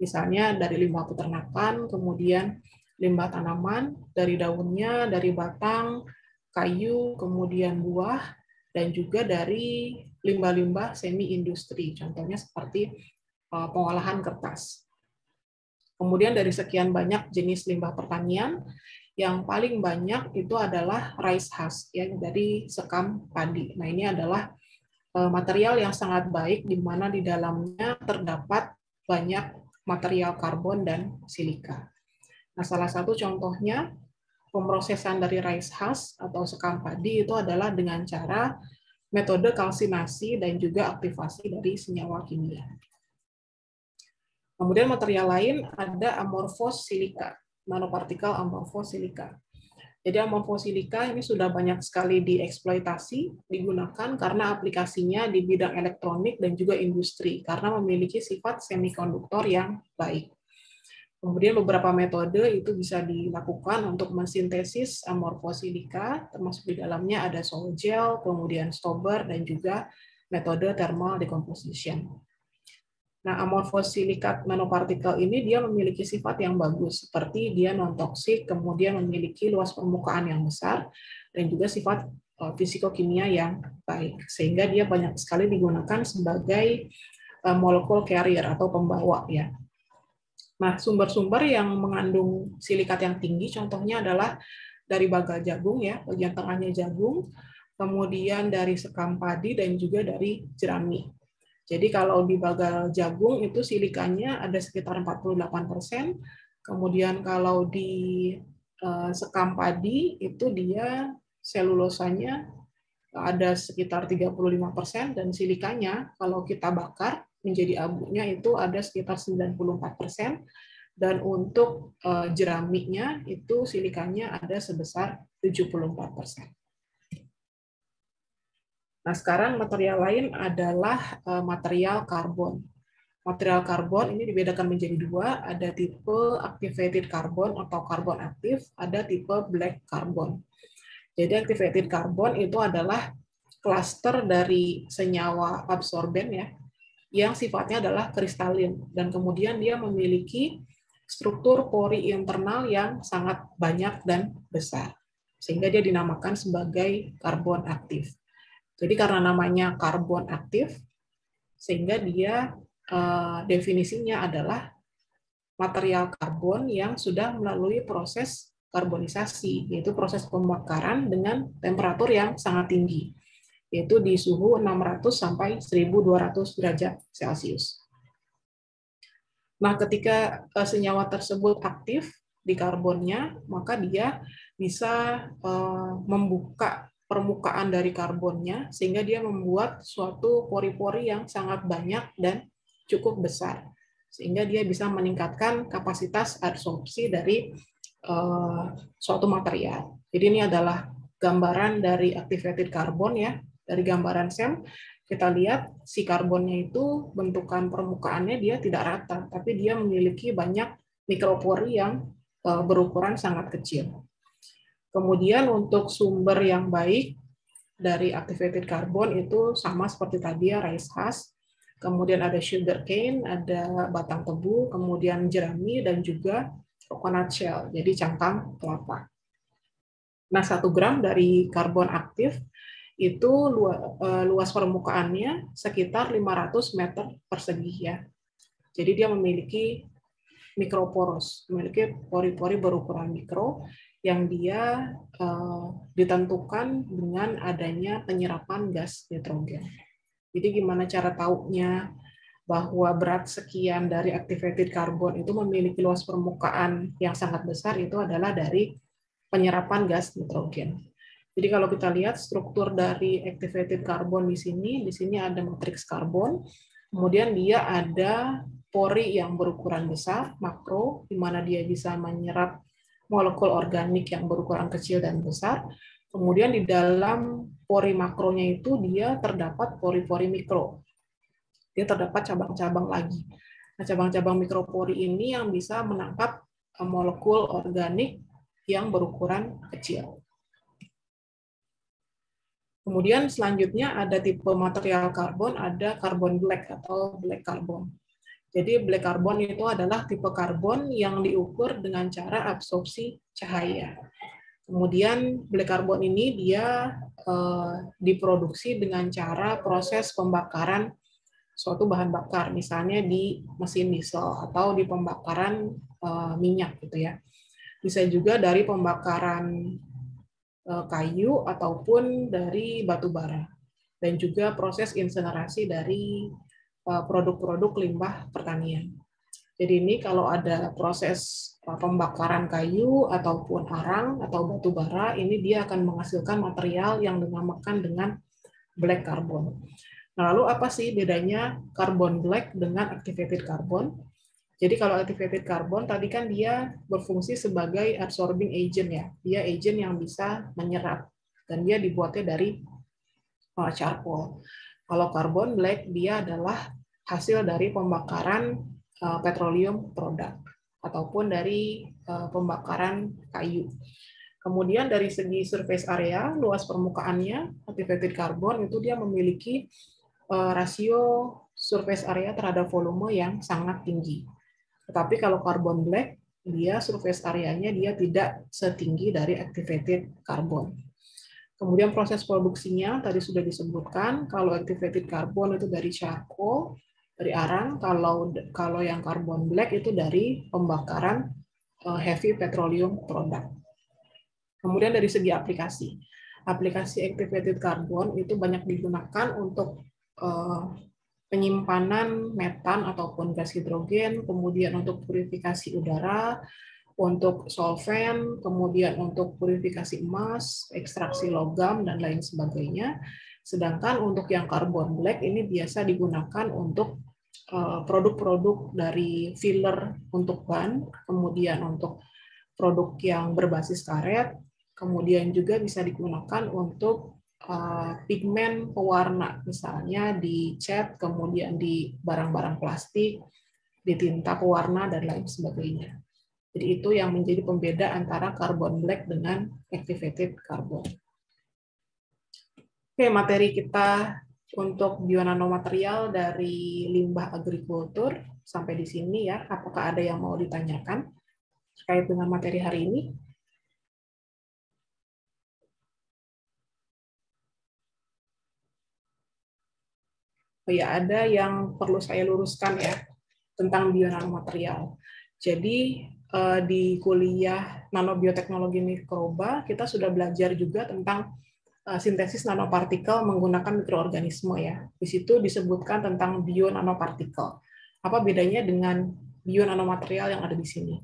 Misalnya dari limbah peternakan, kemudian limbah tanaman, dari daunnya, dari batang, kayu, kemudian buah, dan juga dari limbah-limbah semi-industri, contohnya seperti pengolahan kertas. Kemudian dari sekian banyak jenis limbah pertanian, yang paling banyak itu adalah rice husk, ya, dari sekam padi. Nah, ini adalah material yang sangat baik, di mana di dalamnya terdapat banyak material karbon dan silika. Nah, salah satu contohnya pemrosesan dari rice husk atau sekam padi itu adalah dengan cara metode kalsinasi dan juga aktivasi dari senyawa kimia. Kemudian material lain ada amorphous silika, nanopartikel amorphous silika. Jadi amorphous silika ini sudah banyak sekali dieksploitasi, digunakan karena aplikasinya di bidang elektronik dan juga industri, karena memiliki sifat semikonduktor yang baik. Kemudian beberapa metode itu bisa dilakukan untuk mensintesis amorphous silika, termasuk di dalamnya ada sol gel, kemudian stauber, dan juga metode thermal decomposition. Nah, amorphous silikat nanopartikel ini dia memiliki sifat yang bagus, seperti dia non-toksik, kemudian memiliki luas permukaan yang besar, dan juga sifat fisikokimia yang baik, sehingga dia banyak sekali digunakan sebagai molecule carrier atau pembawa ya. Nah, sumber-sumber yang mengandung silikat yang tinggi contohnya adalah dari bagal jagung ya, bagian tengahnya jagung, kemudian dari sekam padi dan juga dari jerami. Jadi kalau di bagal jagung itu silikanya ada sekitar 48%, kemudian kalau di sekam padi itu dia selulosanya ada sekitar 35% dan silikanya kalau kita bakar menjadi abunya itu ada sekitar 94%, dan untuk jeraminya itu silikanya ada sebesar 74%. Nah, sekarang material lain adalah material karbon. Material karbon ini dibedakan menjadi 2, ada tipe activated carbon atau karbon aktif, ada tipe black carbon. Jadi activated carbon itu adalah klaster dari senyawa absorben ya, yang sifatnya adalah kristalin dan kemudian dia memiliki struktur pori internal yang sangat banyak dan besar, sehingga dia dinamakan sebagai karbon aktif. Jadi karena namanya karbon aktif, sehingga dia definisinya adalah material karbon yang sudah melalui proses karbonisasi, yaitu proses pembakaran dengan temperatur yang sangat tinggi, yaitu di suhu 600 sampai 1200 derajat Celcius. Nah, ketika senyawa tersebut aktif di karbonnya, maka dia bisa membuka permukaan dari karbonnya, sehingga dia membuat suatu pori-pori yang sangat banyak dan cukup besar, sehingga dia bisa meningkatkan kapasitas absorpsi dari suatu material. Jadi ini adalah gambaran dari activated carbon ya, dari gambaran SEM. Kita lihat si karbonnya itu bentukan permukaannya dia tidak rata, tapi dia memiliki banyak mikropori yang berukuran sangat kecil. Kemudian untuk sumber yang baik dari activated carbon itu sama seperti tadi ya, rice husk, kemudian ada sugar cane, ada batang tebu, kemudian jerami, dan juga coconut shell, jadi cangkang kelapa. Nah, 1 gram dari karbon aktif itu luas permukaannya sekitar 500 meter persegi ya. Jadi dia memiliki mikroporos, memiliki pori-pori berukuran mikro yang dia ditentukan dengan adanya penyerapan gas nitrogen. Jadi gimana cara taunya bahwa berat sekian dari activated carbon itu memiliki luas permukaan yang sangat besar, itu adalah dari penyerapan gas nitrogen. Jadi kalau kita lihat struktur dari activated carbon di sini ada matriks karbon, kemudian dia ada pori yang berukuran besar, makro, di mana dia bisa menyerap molekul organik yang berukuran kecil dan besar. Kemudian di dalam pori makronya itu dia terdapat pori-pori mikro. Dia terdapat cabang-cabang lagi. Nah, cabang-cabang mikropori ini yang bisa menangkap molekul organik yang berukuran kecil. Kemudian selanjutnya ada tipe material karbon, ada karbon black atau black carbon. Jadi black carbon itu adalah tipe karbon yang diukur dengan cara absorpsi cahaya. Kemudian black carbon ini dia diproduksi dengan cara proses pembakaran suatu bahan bakar, misalnya di mesin diesel atau di pembakaran minyak gitu ya. Bisa juga dari pembakaran kayu ataupun dari batu bara, dan juga proses insinerasi dari produk-produk limbah pertanian. Jadi ini kalau ada proses pembakaran kayu ataupun arang atau batu bara, ini dia akan menghasilkan material yang dinamakan dengan black carbon. Nah, lalu apa sih bedanya carbon black dengan activated carbon? Jadi kalau activated carbon tadi kan dia berfungsi sebagai absorbing agent ya. Dia agent yang bisa menyerap dan dia dibuatnya dari charcoal. Kalau carbon black dia adalah hasil dari pembakaran petroleum product ataupun dari pembakaran kayu. Kemudian dari segi surface area, luas permukaannya, activated carbon itu dia memiliki rasio surface area terhadap volume yang sangat tinggi. Tetapi kalau carbon black, dia surface areanya dia tidak setinggi dari activated carbon. Kemudian proses produksinya tadi sudah disebutkan, kalau activated carbon itu dari charcoal, dari arang, kalau yang carbon black itu dari pembakaran heavy petroleum product. Kemudian dari segi aplikasi activated carbon itu banyak digunakan untuk penyimpanan metan ataupun gas hidrogen, kemudian untuk purifikasi udara, untuk solvent, kemudian untuk purifikasi emas, ekstraksi logam, dan lain sebagainya. Sedangkan untuk yang carbon black ini biasa digunakan untuk produk-produk dari filler untuk ban, kemudian untuk produk yang berbasis karet, kemudian juga bisa digunakan untuk pigmen pewarna, misalnya di cat, kemudian di barang-barang plastik, di tinta pewarna, dan lain sebagainya. Jadi itu yang menjadi pembeda antara carbon black dengan activated carbon. Oke, materi kita untuk bionanomaterial dari limbah agrikultur sampai di sini ya. Apakah ada yang mau ditanyakan terkait dengan materi hari ini? Oh ya, ada yang perlu saya luruskan ya tentang bionanomaterial. Jadi di kuliah nanobioteknologi mikroba kita sudah belajar juga tentang sintesis nanopartikel menggunakan mikroorganisme ya. Di situ disebutkan tentang bionanopartikel. Apa bedanya dengan bionanomaterial yang ada di sini?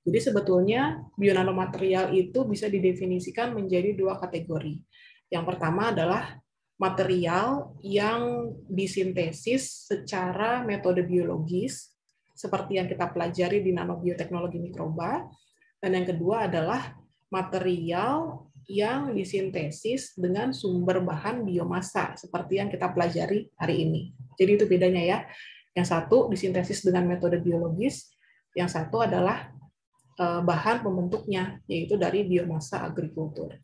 Jadi sebetulnya bionanomaterial itu bisa didefinisikan menjadi dua kategori. Yang pertama adalah material yang disintesis secara metode biologis, seperti yang kita pelajari di nanobioteknologi mikroba. Dan yang kedua adalah material yang disintesis dengan sumber bahan biomasa, seperti yang kita pelajari hari ini. Jadi itu bedanya ya. Yang satu disintesis dengan metode biologis, yang satu adalah bahan pembentuknya, yaitu dari biomasa agrikultur.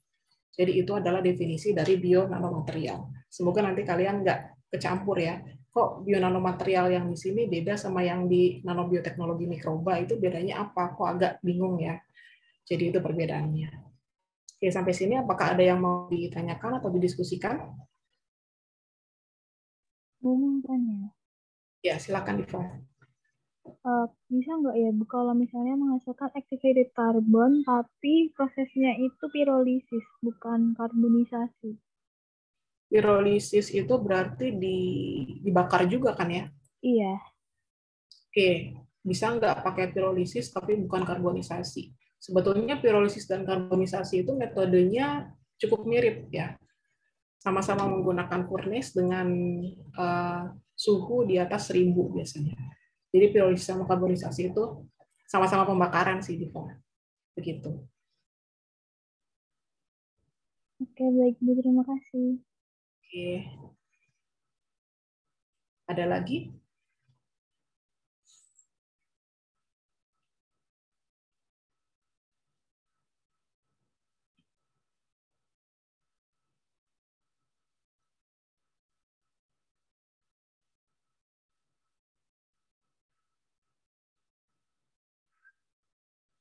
Jadi itu adalah definisi dari bionanomaterial. Semoga nanti kalian nggak kecampur ya. Kok bionanomaterial yang di sini beda sama yang di nanobioteknologi mikroba, itu bedanya apa? Kok agak bingung ya. Jadi itu perbedaannya. Oke, sampai sini apakah ada yang mau ditanyakan atau didiskusikan? Mau tanya. Ya, silakan Diva. Bisa nggak ya kalau misalnya menghasilkan activated carbon tapi prosesnya itu pirolisis bukan karbonisasi? Pirolisis itu berarti dibakar juga kan ya? Iya. Oke, bisa nggak pakai pirolisis tapi bukan karbonisasi? Sebetulnya pirolisis dan karbonisasi itu metodenya cukup mirip ya. Sama-sama menggunakan furnace dengan suhu di atas 1000 biasanya. Jadi pirolisis sama karbonisasi itu sama-sama pembakaran sih, Diva. Begitu. Oke, baik Bu, terima kasih. Oke. Ada lagi?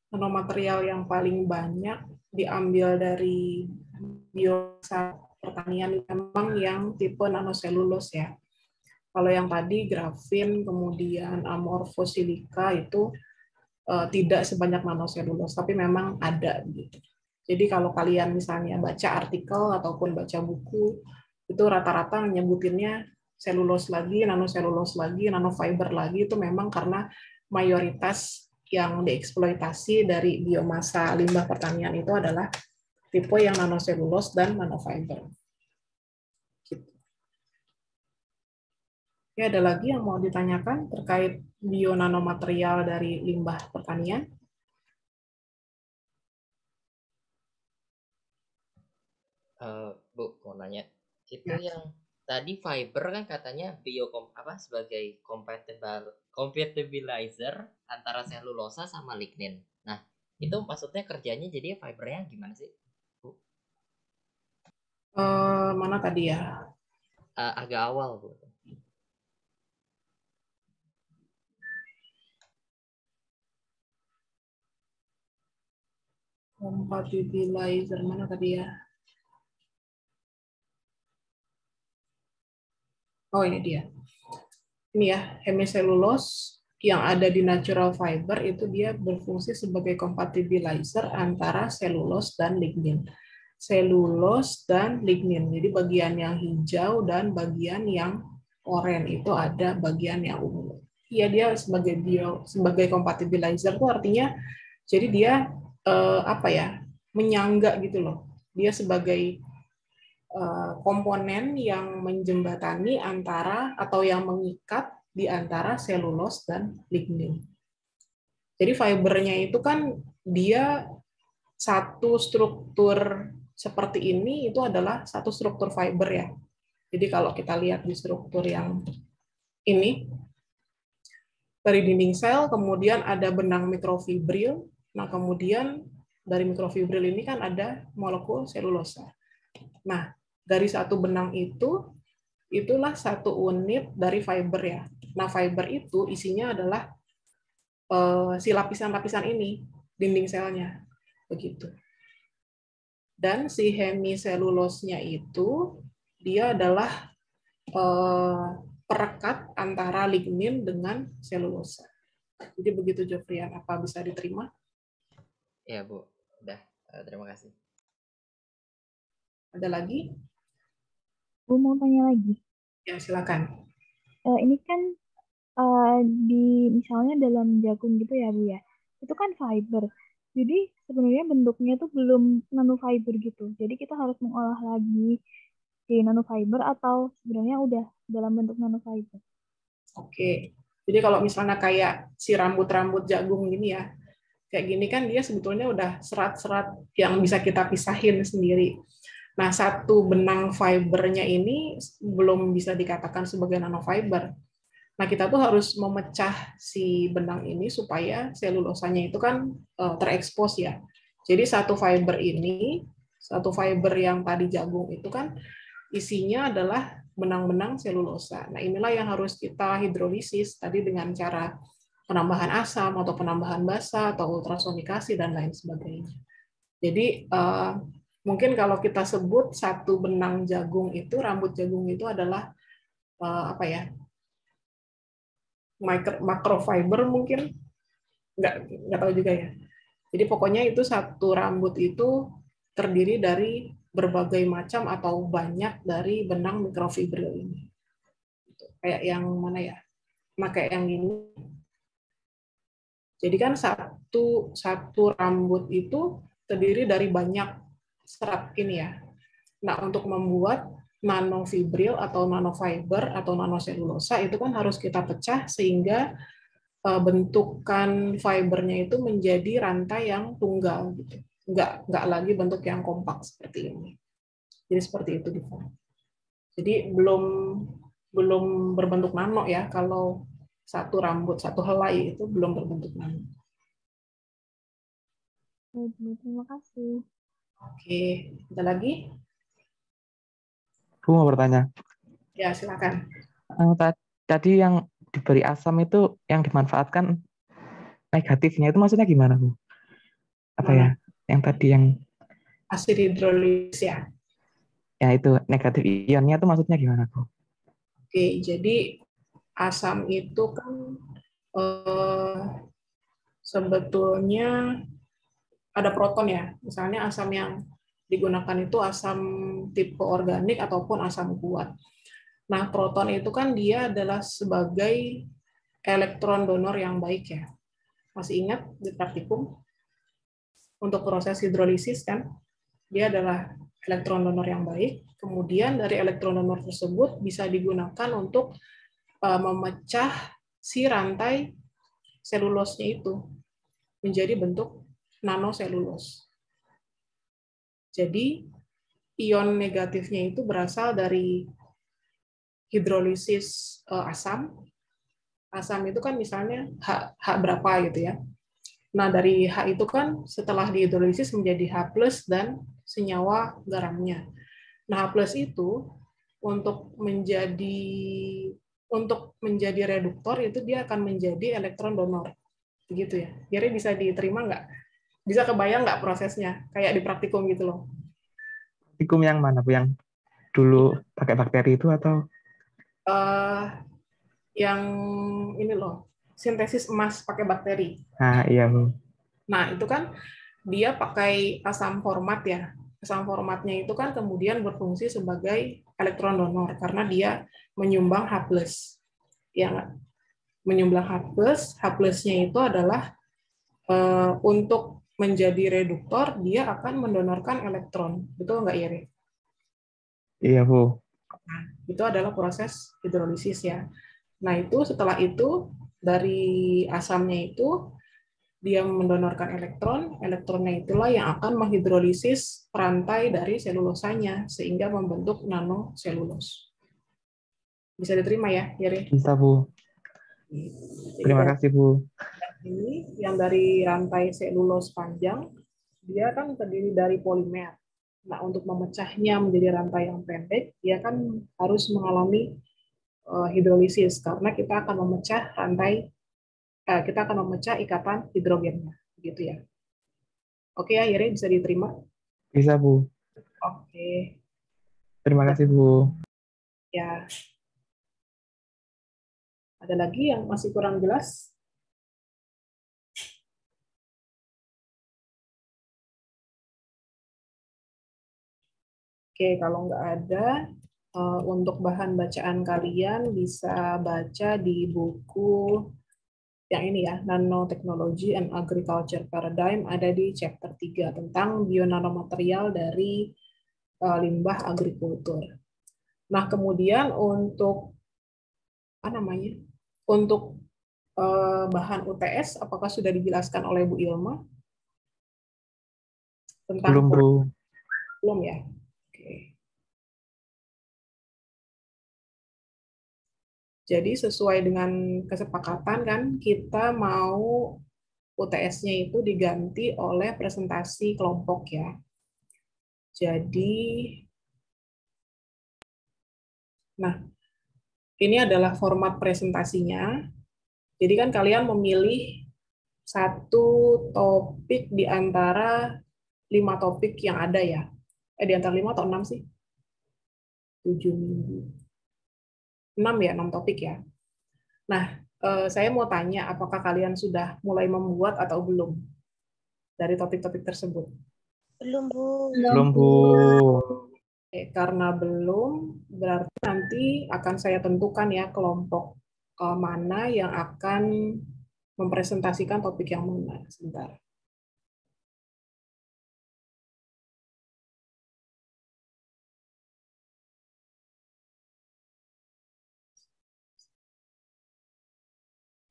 Nanomaterial yang paling banyak diambil dari biomasa pertanian memang yang tipe nanoselulose ya. Kalau yang tadi grafin, kemudian amorfosilika itu tidak sebanyak nanoselulose, tapi memang ada gitu. Jadi kalau kalian misalnya baca artikel ataupun baca buku, itu rata-rata nyebutinnya selulose lagi, nanoselulose lagi, nanofiber lagi, itu memang karena mayoritas yang dieksploitasi dari biomasa limbah pertanian itu adalah tipe yang nanoselulose dan nanofiber. Gitu. Ya, ada lagi yang mau ditanyakan terkait bionanomaterial dari limbah pertanian? Bu, mau nanya, itu Ya. yang tadi fiber kan katanya sebagai compatibilizer antara selulosa sama lignin. Nah, itu maksudnya kerjanya jadi fibernya gimana sih, Bu? Mana tadi ya? Agak awal, Bu. Compatibilizer mana tadi ya? Oh, ini dia. Ini ya, hemiselulose yang ada di natural fiber itu dia berfungsi sebagai compatibilizer antara selulose dan lignin. Selulose dan lignin. Jadi bagian yang hijau dan bagian yang oranye itu ada bagian yang ungu. Iya, dia sebagai compatibilizer itu artinya jadi dia apa ya? Menyangga gitu loh. Dia sebagai komponen yang menjembatani antara atau yang mengikat di antara selulose dan lignin. Jadi fibernya itu kan dia satu struktur seperti ini itu adalah satu struktur fiber ya. Jadi kalau kita lihat di struktur yang ini dari dinding sel kemudian ada benang mikrofibril. Nah, kemudian dari mikrofibril ini kan ada molekul selulosa. Nah, dari satu benang itu itulah satu unit dari fiber ya. Nah, fiber itu isinya adalah si lapisan-lapisan ini, dinding selnya. Begitu. Dan si hemiselulosnya itu dia adalah perekat antara lignin dengan selulosa. Jadi begitu, Jofrian. Apa bisa diterima? Iya, Bu. Udah. Terima kasih. Ada lagi? Bu mau tanya lagi. Ya, silakan. Ini kan misalnya dalam jagung gitu ya Bu ya. Itu kan fiber. Jadi sebenarnya bentuknya tuh belum nanofiber gitu. Jadi kita harus mengolah lagi si nanofiber atau sebenarnya udah dalam bentuk nanofiber. Oke. Jadi kalau misalnya kayak si rambut-rambut jagung gini ya, kayak gini kan dia sebetulnya udah serat-serat yang bisa kita pisahin sendiri. Nah, satu benang fibernya ini belum bisa dikatakan sebagai nanofiber. Nah, kita tuh harus memecah si benang ini supaya selulosanya itu kan terekspos ya. Jadi satu fiber yang tadi jagung itu kan isinya adalah benang-benang selulosa. Nah, inilah yang harus kita hidrolisis tadi dengan cara penambahan asam atau penambahan basa atau ultrasonikasi dan lain sebagainya. Jadi mungkin kalau kita sebut satu benang jagung itu, rambut jagung itu adalah apa ya, makrofiber mungkin, nggak tahu juga ya. Jadi pokoknya itu satu rambut itu terdiri dari berbagai macam atau banyak dari benang mikrofibril ini. Kayak yang mana ya? Nah, kayak yang ini. Jadi kan satu rambut itu terdiri dari banyak serat ini ya. Nah, untuk membuat nanofibril atau nanofiber atau nanoselulosa itu kan harus kita pecah sehingga bentukan fibernya itu menjadi rantai yang tunggal gitu. Nggak lagi bentuk yang kompak seperti ini. Jadi seperti itu, Diva. Jadi belum berbentuk nano ya, kalau satu rambut, satu helai itu belum berbentuk nano. Terima kasih. Oke, ada lagi? Bu mau bertanya. Ya, silakan. Tadi yang diberi asam itu yang dimanfaatkan negatifnya itu maksudnya gimana, Bu? Apa ya? Yang tadi yang Asid hidrolisis ya. ya itu negatif ionnya itu maksudnya gimana, Bu? Oke, jadi asam itu kan sebetulnya ada proton ya. Misalnya asam yang digunakan itu asam tipe organik ataupun asam kuat. Nah, proton itu kan dia adalah sebagai elektron donor yang baik ya. Masih ingat di praktikum untuk proses hidrolisis kan? Dia adalah elektron donor yang baik. Kemudian dari elektron donor tersebut bisa digunakan untuk memecah si rantai selulosnya itu menjadi bentuk nanoselulos. Jadi ion negatifnya itu berasal dari hidrolisis asam. Asam itu kan misalnya H berapa gitu ya. Nah, dari H itu kan setelah dihidrolisis menjadi H+ dan senyawa garamnya. Nah, H+ itu untuk menjadi reduktor itu dia akan menjadi elektron donor. Begitu ya. Jadi bisa diterima nggak? Bisa kebayang nggak prosesnya? Kayak di praktikum gitu loh. Praktikum yang mana, Bu? Yang dulu pakai bakteri itu atau? Yang ini loh, sintesis emas pakai bakteri. Nah, iya, Bu. Nah, itu kan dia pakai asam format ya. Asam formatnya itu kan kemudian berfungsi sebagai elektron donor karena dia menyumbang H+. Yang menyumbang H+-nya itu adalah untuk menjadi reduktor, dia akan mendonorkan elektron. Betul nggak, Iri? Iya, Bu. Nah, itu adalah proses hidrolisis ya. Nah, itu setelah itu dari asamnya itu dia mendonorkan elektron, elektronnya itulah yang akan menghidrolisis rantai dari selulosanya sehingga membentuk nanoselulos. Bisa diterima ya, Yeri? Bisa, Bu. Terima kasih, Bu. Ini yang dari rantai selulos panjang, dia kan terdiri dari polimer. Nah, untuk memecahnya menjadi rantai yang pendek, dia kan harus mengalami hidrolisis karena kita akan memecah ikatan hidrogennya, gitu ya. Oke ya, Yere, bisa diterima? Bisa, Bu. Oke, Terima kasih, Bu. ya. Ada lagi yang masih kurang jelas? Oke, kalau nggak ada, untuk bahan bacaan kalian bisa baca di buku yang ini ya, Nanotechnology and Agriculture Paradigm, ada di chapter 3 tentang bionanomaterial dari limbah agrikultur. Nah, kemudian untuk apa namanya? Untuk bahan UTS, apakah sudah dijelaskan oleh Bu Ilma tentang Belum, Bu. belum ya? Oke. Jadi sesuai dengan kesepakatan kan kita mau UTS-nya itu diganti oleh presentasi kelompok ya. Jadi, nah ini adalah format presentasinya. Jadi kan kalian memilih satu topik di antara 5 topik yang ada ya. Di antara 5 atau 6 sih? 7 minggu. 6 ya, 6 topik ya. Nah, saya mau tanya apakah kalian sudah mulai membuat atau belum dari topik-topik tersebut? Belum, Bu. Belum, Bu. Karena belum, berarti nanti akan saya tentukan ya kelompok mana yang akan mempresentasikan topik yang mana. Sebentar.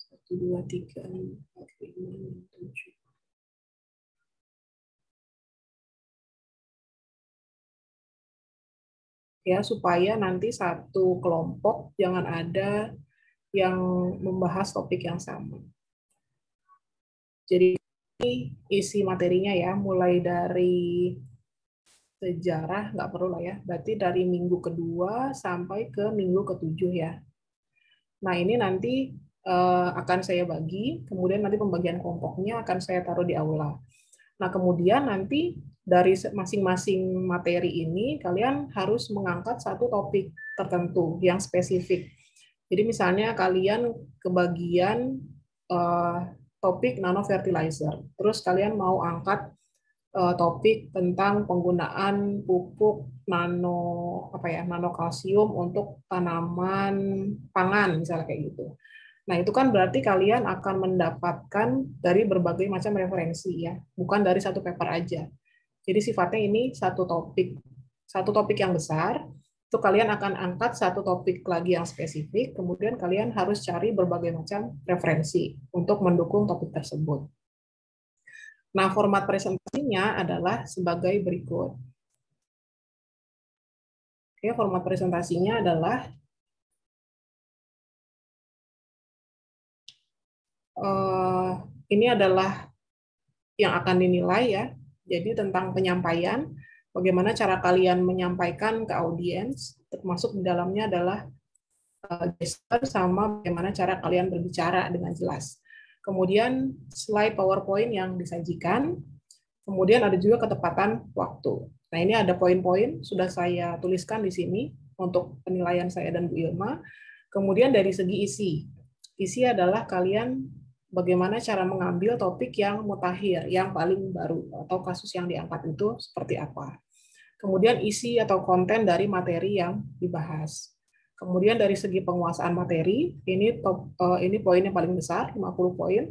Satu, dua, tiga, empat, lima, enam, tujuh. Ya, supaya nanti satu kelompok jangan ada yang membahas topik yang sama. Jadi isi materinya ya, mulai dari sejarah, nggak perlu lah ya, berarti dari minggu kedua sampai ke minggu ketujuh ya. Nah ini nanti akan saya bagi, kemudian nanti pembagian kelompoknya akan saya taruh di aula. Nah kemudian nanti dari masing-masing materi ini, kalian harus mengangkat satu topik tertentu yang spesifik. Jadi misalnya kalian kebagian topik nanofertilizer, terus kalian mau angkat topik tentang penggunaan pupuk nano kalsium untuk tanaman pangan misalnya kayak gitu. Nah, itu kan berarti kalian akan mendapatkan dari berbagai macam referensi ya, bukan dari satu paper aja. Jadi sifatnya ini satu topik yang besar, itu kalian akan angkat satu topik lagi yang spesifik, kemudian kalian harus cari berbagai macam referensi untuk mendukung topik tersebut. Nah, format presentasinya adalah sebagai berikut. Oke, format presentasinya adalah ini adalah yang akan dinilai ya. Jadi tentang penyampaian, bagaimana cara kalian menyampaikan ke audiens, termasuk di dalamnya adalah gesture sama bagaimana cara kalian berbicara dengan jelas. Kemudian slide PowerPoint yang disajikan, kemudian ada juga ketepatan waktu. Nah ini ada poin-poin, sudah saya tuliskan di sini untuk penilaian saya dan Bu Ilma. Kemudian dari segi isi adalah kalian bagaimana cara mengambil topik yang mutakhir, yang paling baru, atau kasus yang diangkat itu seperti apa. Kemudian isi atau konten dari materi yang dibahas. Kemudian dari segi penguasaan materi, ini poin yang paling besar, 50 poin.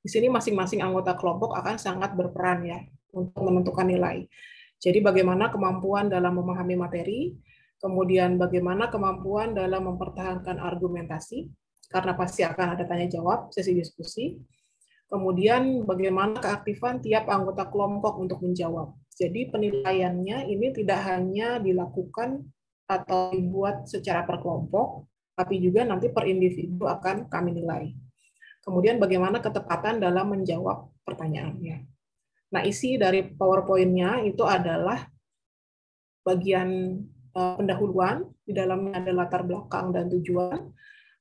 Di sini masing-masing anggota kelompok akan sangat berperan ya untuk menentukan nilai. Jadi bagaimana kemampuan dalam memahami materi, kemudian bagaimana kemampuan dalam mempertahankan argumentasi, karena pasti akan ada tanya jawab, sesi diskusi. Kemudian bagaimana keaktifan tiap anggota kelompok untuk menjawab. Jadi penilaiannya ini tidak hanya dilakukan atau dibuat secara per kelompok, tapi juga nanti per individu akan kami nilai. Kemudian bagaimana ketepatan dalam menjawab pertanyaannya. Nah, isi dari PowerPoint-nya itu adalah bagian pendahuluan, di dalamnya ada latar belakang dan tujuan.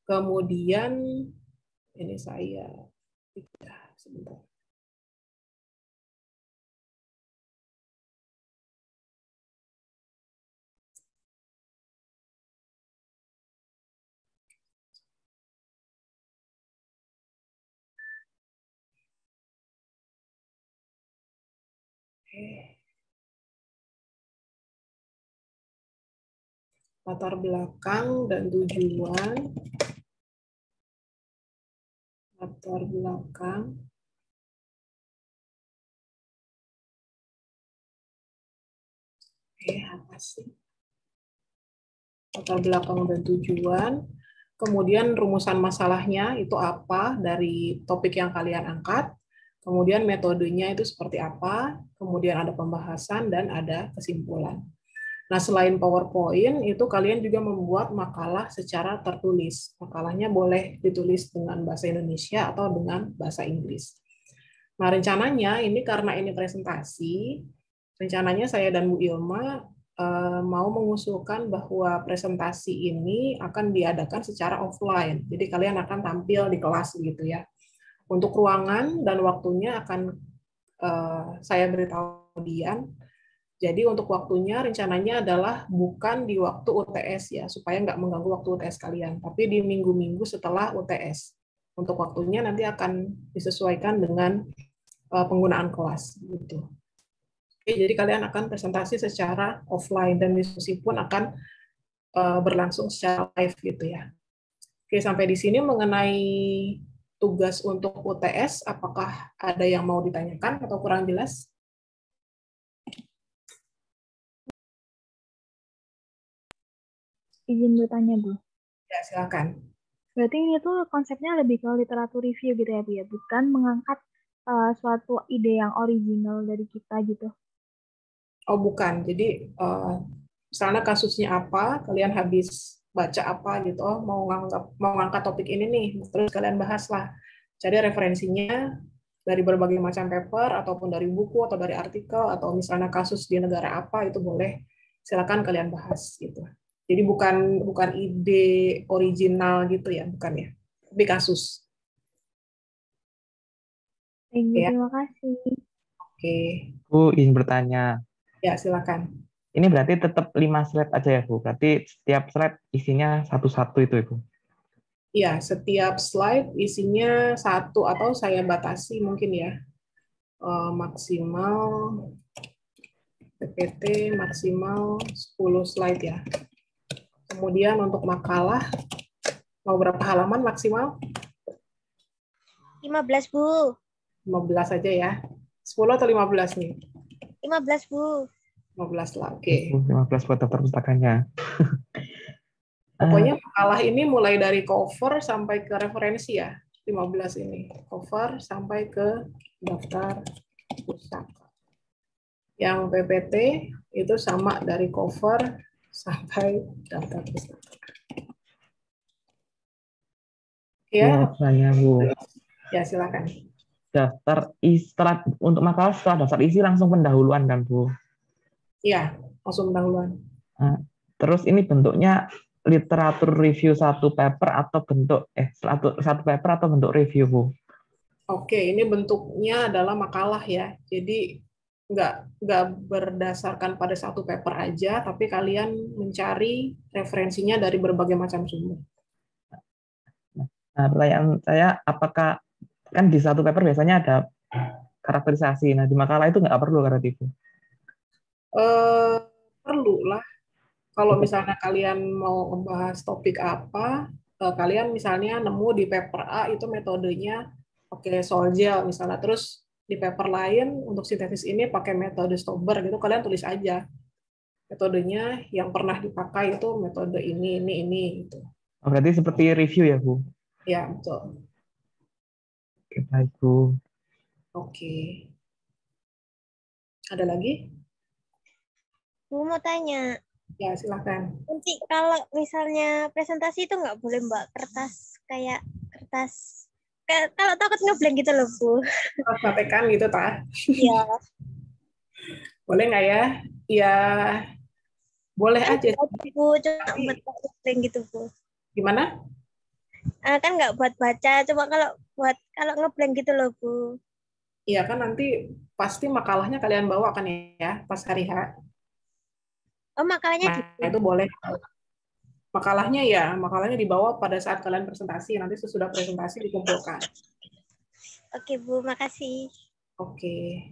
Kemudian ini saya sebentar. Latar belakang dan tujuan. Latar belakang. Apa sih? Latar belakang dan tujuan. Kemudian rumusan masalahnya itu apa dari topik yang kalian angkat. Kemudian metodenya itu seperti apa. Kemudian ada pembahasan dan ada kesimpulan. Nah, selain PowerPoint, itu kalian juga membuat makalah secara tertulis. Makalahnya boleh ditulis dengan bahasa Indonesia atau dengan bahasa Inggris. Nah, rencananya ini karena ini presentasi, rencananya saya dan Bu Ilma mau mengusulkan bahwa presentasi ini akan diadakan secara offline. Jadi kalian akan tampil di kelas gitu ya. Untuk ruangan dan waktunya akan saya beritahu kemudian. Jadi untuk waktunya rencananya adalah bukan di waktu UTS ya, supaya nggak mengganggu waktu UTS kalian, tapi di minggu-minggu setelah UTS. Untuk waktunya nanti akan disesuaikan dengan penggunaan kelas gitu. Oke, jadi kalian akan presentasi secara offline dan diskusi pun akan berlangsung secara live gitu ya. Oke, sampai di sini mengenai tugas untuk UTS, apakah ada yang mau ditanyakan atau kurang jelas? Izin bertanya, Bu. Ya, silakan. Berarti ini tuh konsepnya lebih ke literatur review gitu ya, Bu ya, bukan mengangkat suatu ide yang original dari kita gitu. Oh, bukan. Jadi misalnya kasusnya apa, kalian habis baca apa gitu, oh mau ngangkat topik ini nih, terus kalian bahaslah. Cari referensinya dari berbagai macam paper ataupun dari buku atau dari artikel atau misalnya kasus di negara apa itu boleh, silakan kalian bahas gitu. Jadi bukan ide original gitu ya, bukan ya, tapi kasus. Ya, Terima kasih. oke. Bu, ingin bertanya. Ya, silakan. Ini berarti tetap 5 slide aja ya, Bu? Berarti setiap slide isinya satu-satu itu, Ibu? Ya, setiap slide isinya satu atau saya batasi mungkin ya. Maksimal PPT maksimal 10 slide ya. Kemudian untuk makalah mau berapa halaman maksimal? 15, Bu. 15 aja ya. 10 atau 15 nih? 15, Bu. 15 lah, oke. 15 buat daftar pustakanya. Pokoknya makalah ini mulai dari cover sampai ke referensi ya. 15 ini. Cover sampai ke daftar pustaka. Yang PPT itu sama dari cover sampai daftar pustaka. Ya, Saya, Bu. Ya, silakan. Daftar setelah untuk makalah setelah daftar isi langsung pendahuluan kan, Bu? Iya, langsung pendahuluan. Terus ini bentuknya literatur review satu paper atau bentuk satu paper atau bentuk review, Bu? Oke, ini bentuknya adalah makalah ya. Jadi nggak berdasarkan pada satu paper aja, tapi kalian mencari referensinya dari berbagai macam sumber. Nah, pertanyaan saya, apakah kan di satu paper biasanya ada karakterisasi, nah di makalah itu nggak perlu karena itu? Perlu lah. Kalau misalnya kalian mau membahas topik apa, kalian misalnya nemu di paper A itu metodenya pakai Sol-Gel misalnya, terus di paper lain untuk sintesis ini pakai metode Stauber gitu, kalian tulis aja metodenya yang pernah dipakai itu metode ini gitu. Oh, berarti seperti review ya, Bu? Ya, betul. Oke, baik, Bu. Oke. Ada lagi? Bu mau tanya. Ya, silakan. Nanti kalau misalnya presentasi itu nggak boleh Mbak kertas kalau takut ngeblank gitu loh, Bu. Praktekan gitu, tak? Iya. Boleh nggak ya? Ya, Boleh Kan aja. Bu, cuma Tapi buat ngeblank gitu, Bu. gimana? Kan nggak buat baca, cuma kalau ngeblank gitu loh, Bu. Iya kan nanti pasti makalahnya kalian bawa kan ya pas hari H. Oh, makalahnya Nah, gitu. itu boleh. Makalahnya dibawa pada saat kalian presentasi. Nanti sesudah presentasi dikumpulkan. Oke, Bu, makasih. Oke.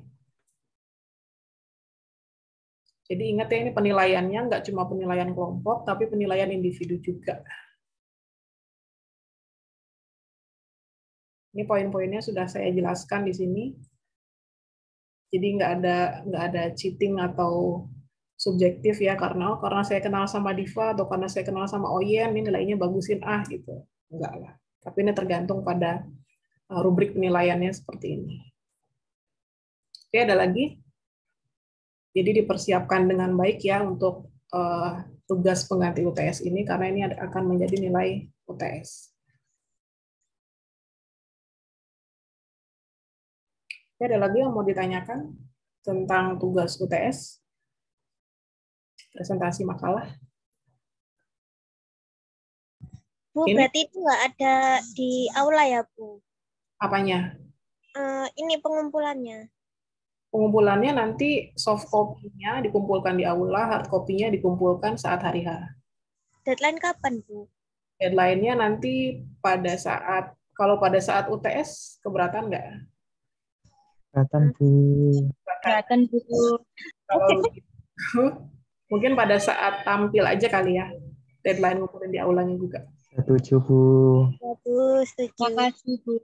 Jadi ingat ya, ini penilaiannya nggak cuma penilaian kelompok, tapi penilaian individu juga. Ini poin-poinnya sudah saya jelaskan di sini. Jadi nggak ada cheating atau subjektif ya, karena saya kenal sama Diva atau karena saya kenal sama Oyen, ini nilainya bagusin gitu. Enggak lah. Tapi ini tergantung pada rubrik penilaiannya seperti ini. Oke, ada lagi? Jadi dipersiapkan dengan baik ya untuk tugas pengganti UTS ini, karena ini akan menjadi nilai UTS. Oke, ada lagi yang mau ditanyakan tentang tugas UTS? Presentasi makalah. Bu, Ini berarti itu nggak ada di aula ya, Bu? apanya? Ini pengumpulannya. Pengumpulannya nanti soft copy-nya dikumpulkan di aula, hard copy-nya dikumpulkan saat hari H. Deadline kapan, Bu? Deadline-nya nanti kalau pada saat UTS, keberatan nggak? Kelihatan, Bu. Kelihatan Bu. Kalau begitu, mungkin pada saat tampil aja kali ya, deadline ngumpulin di aulanya juga. Setuju, Bu. Ya, Bu, setuju. Makasih Bu.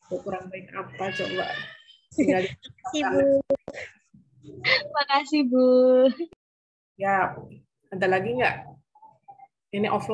Kurang baik apa coba? Tinggal Makasih, Bu. Makasih Bu. ya, ada lagi nggak? Ini offline.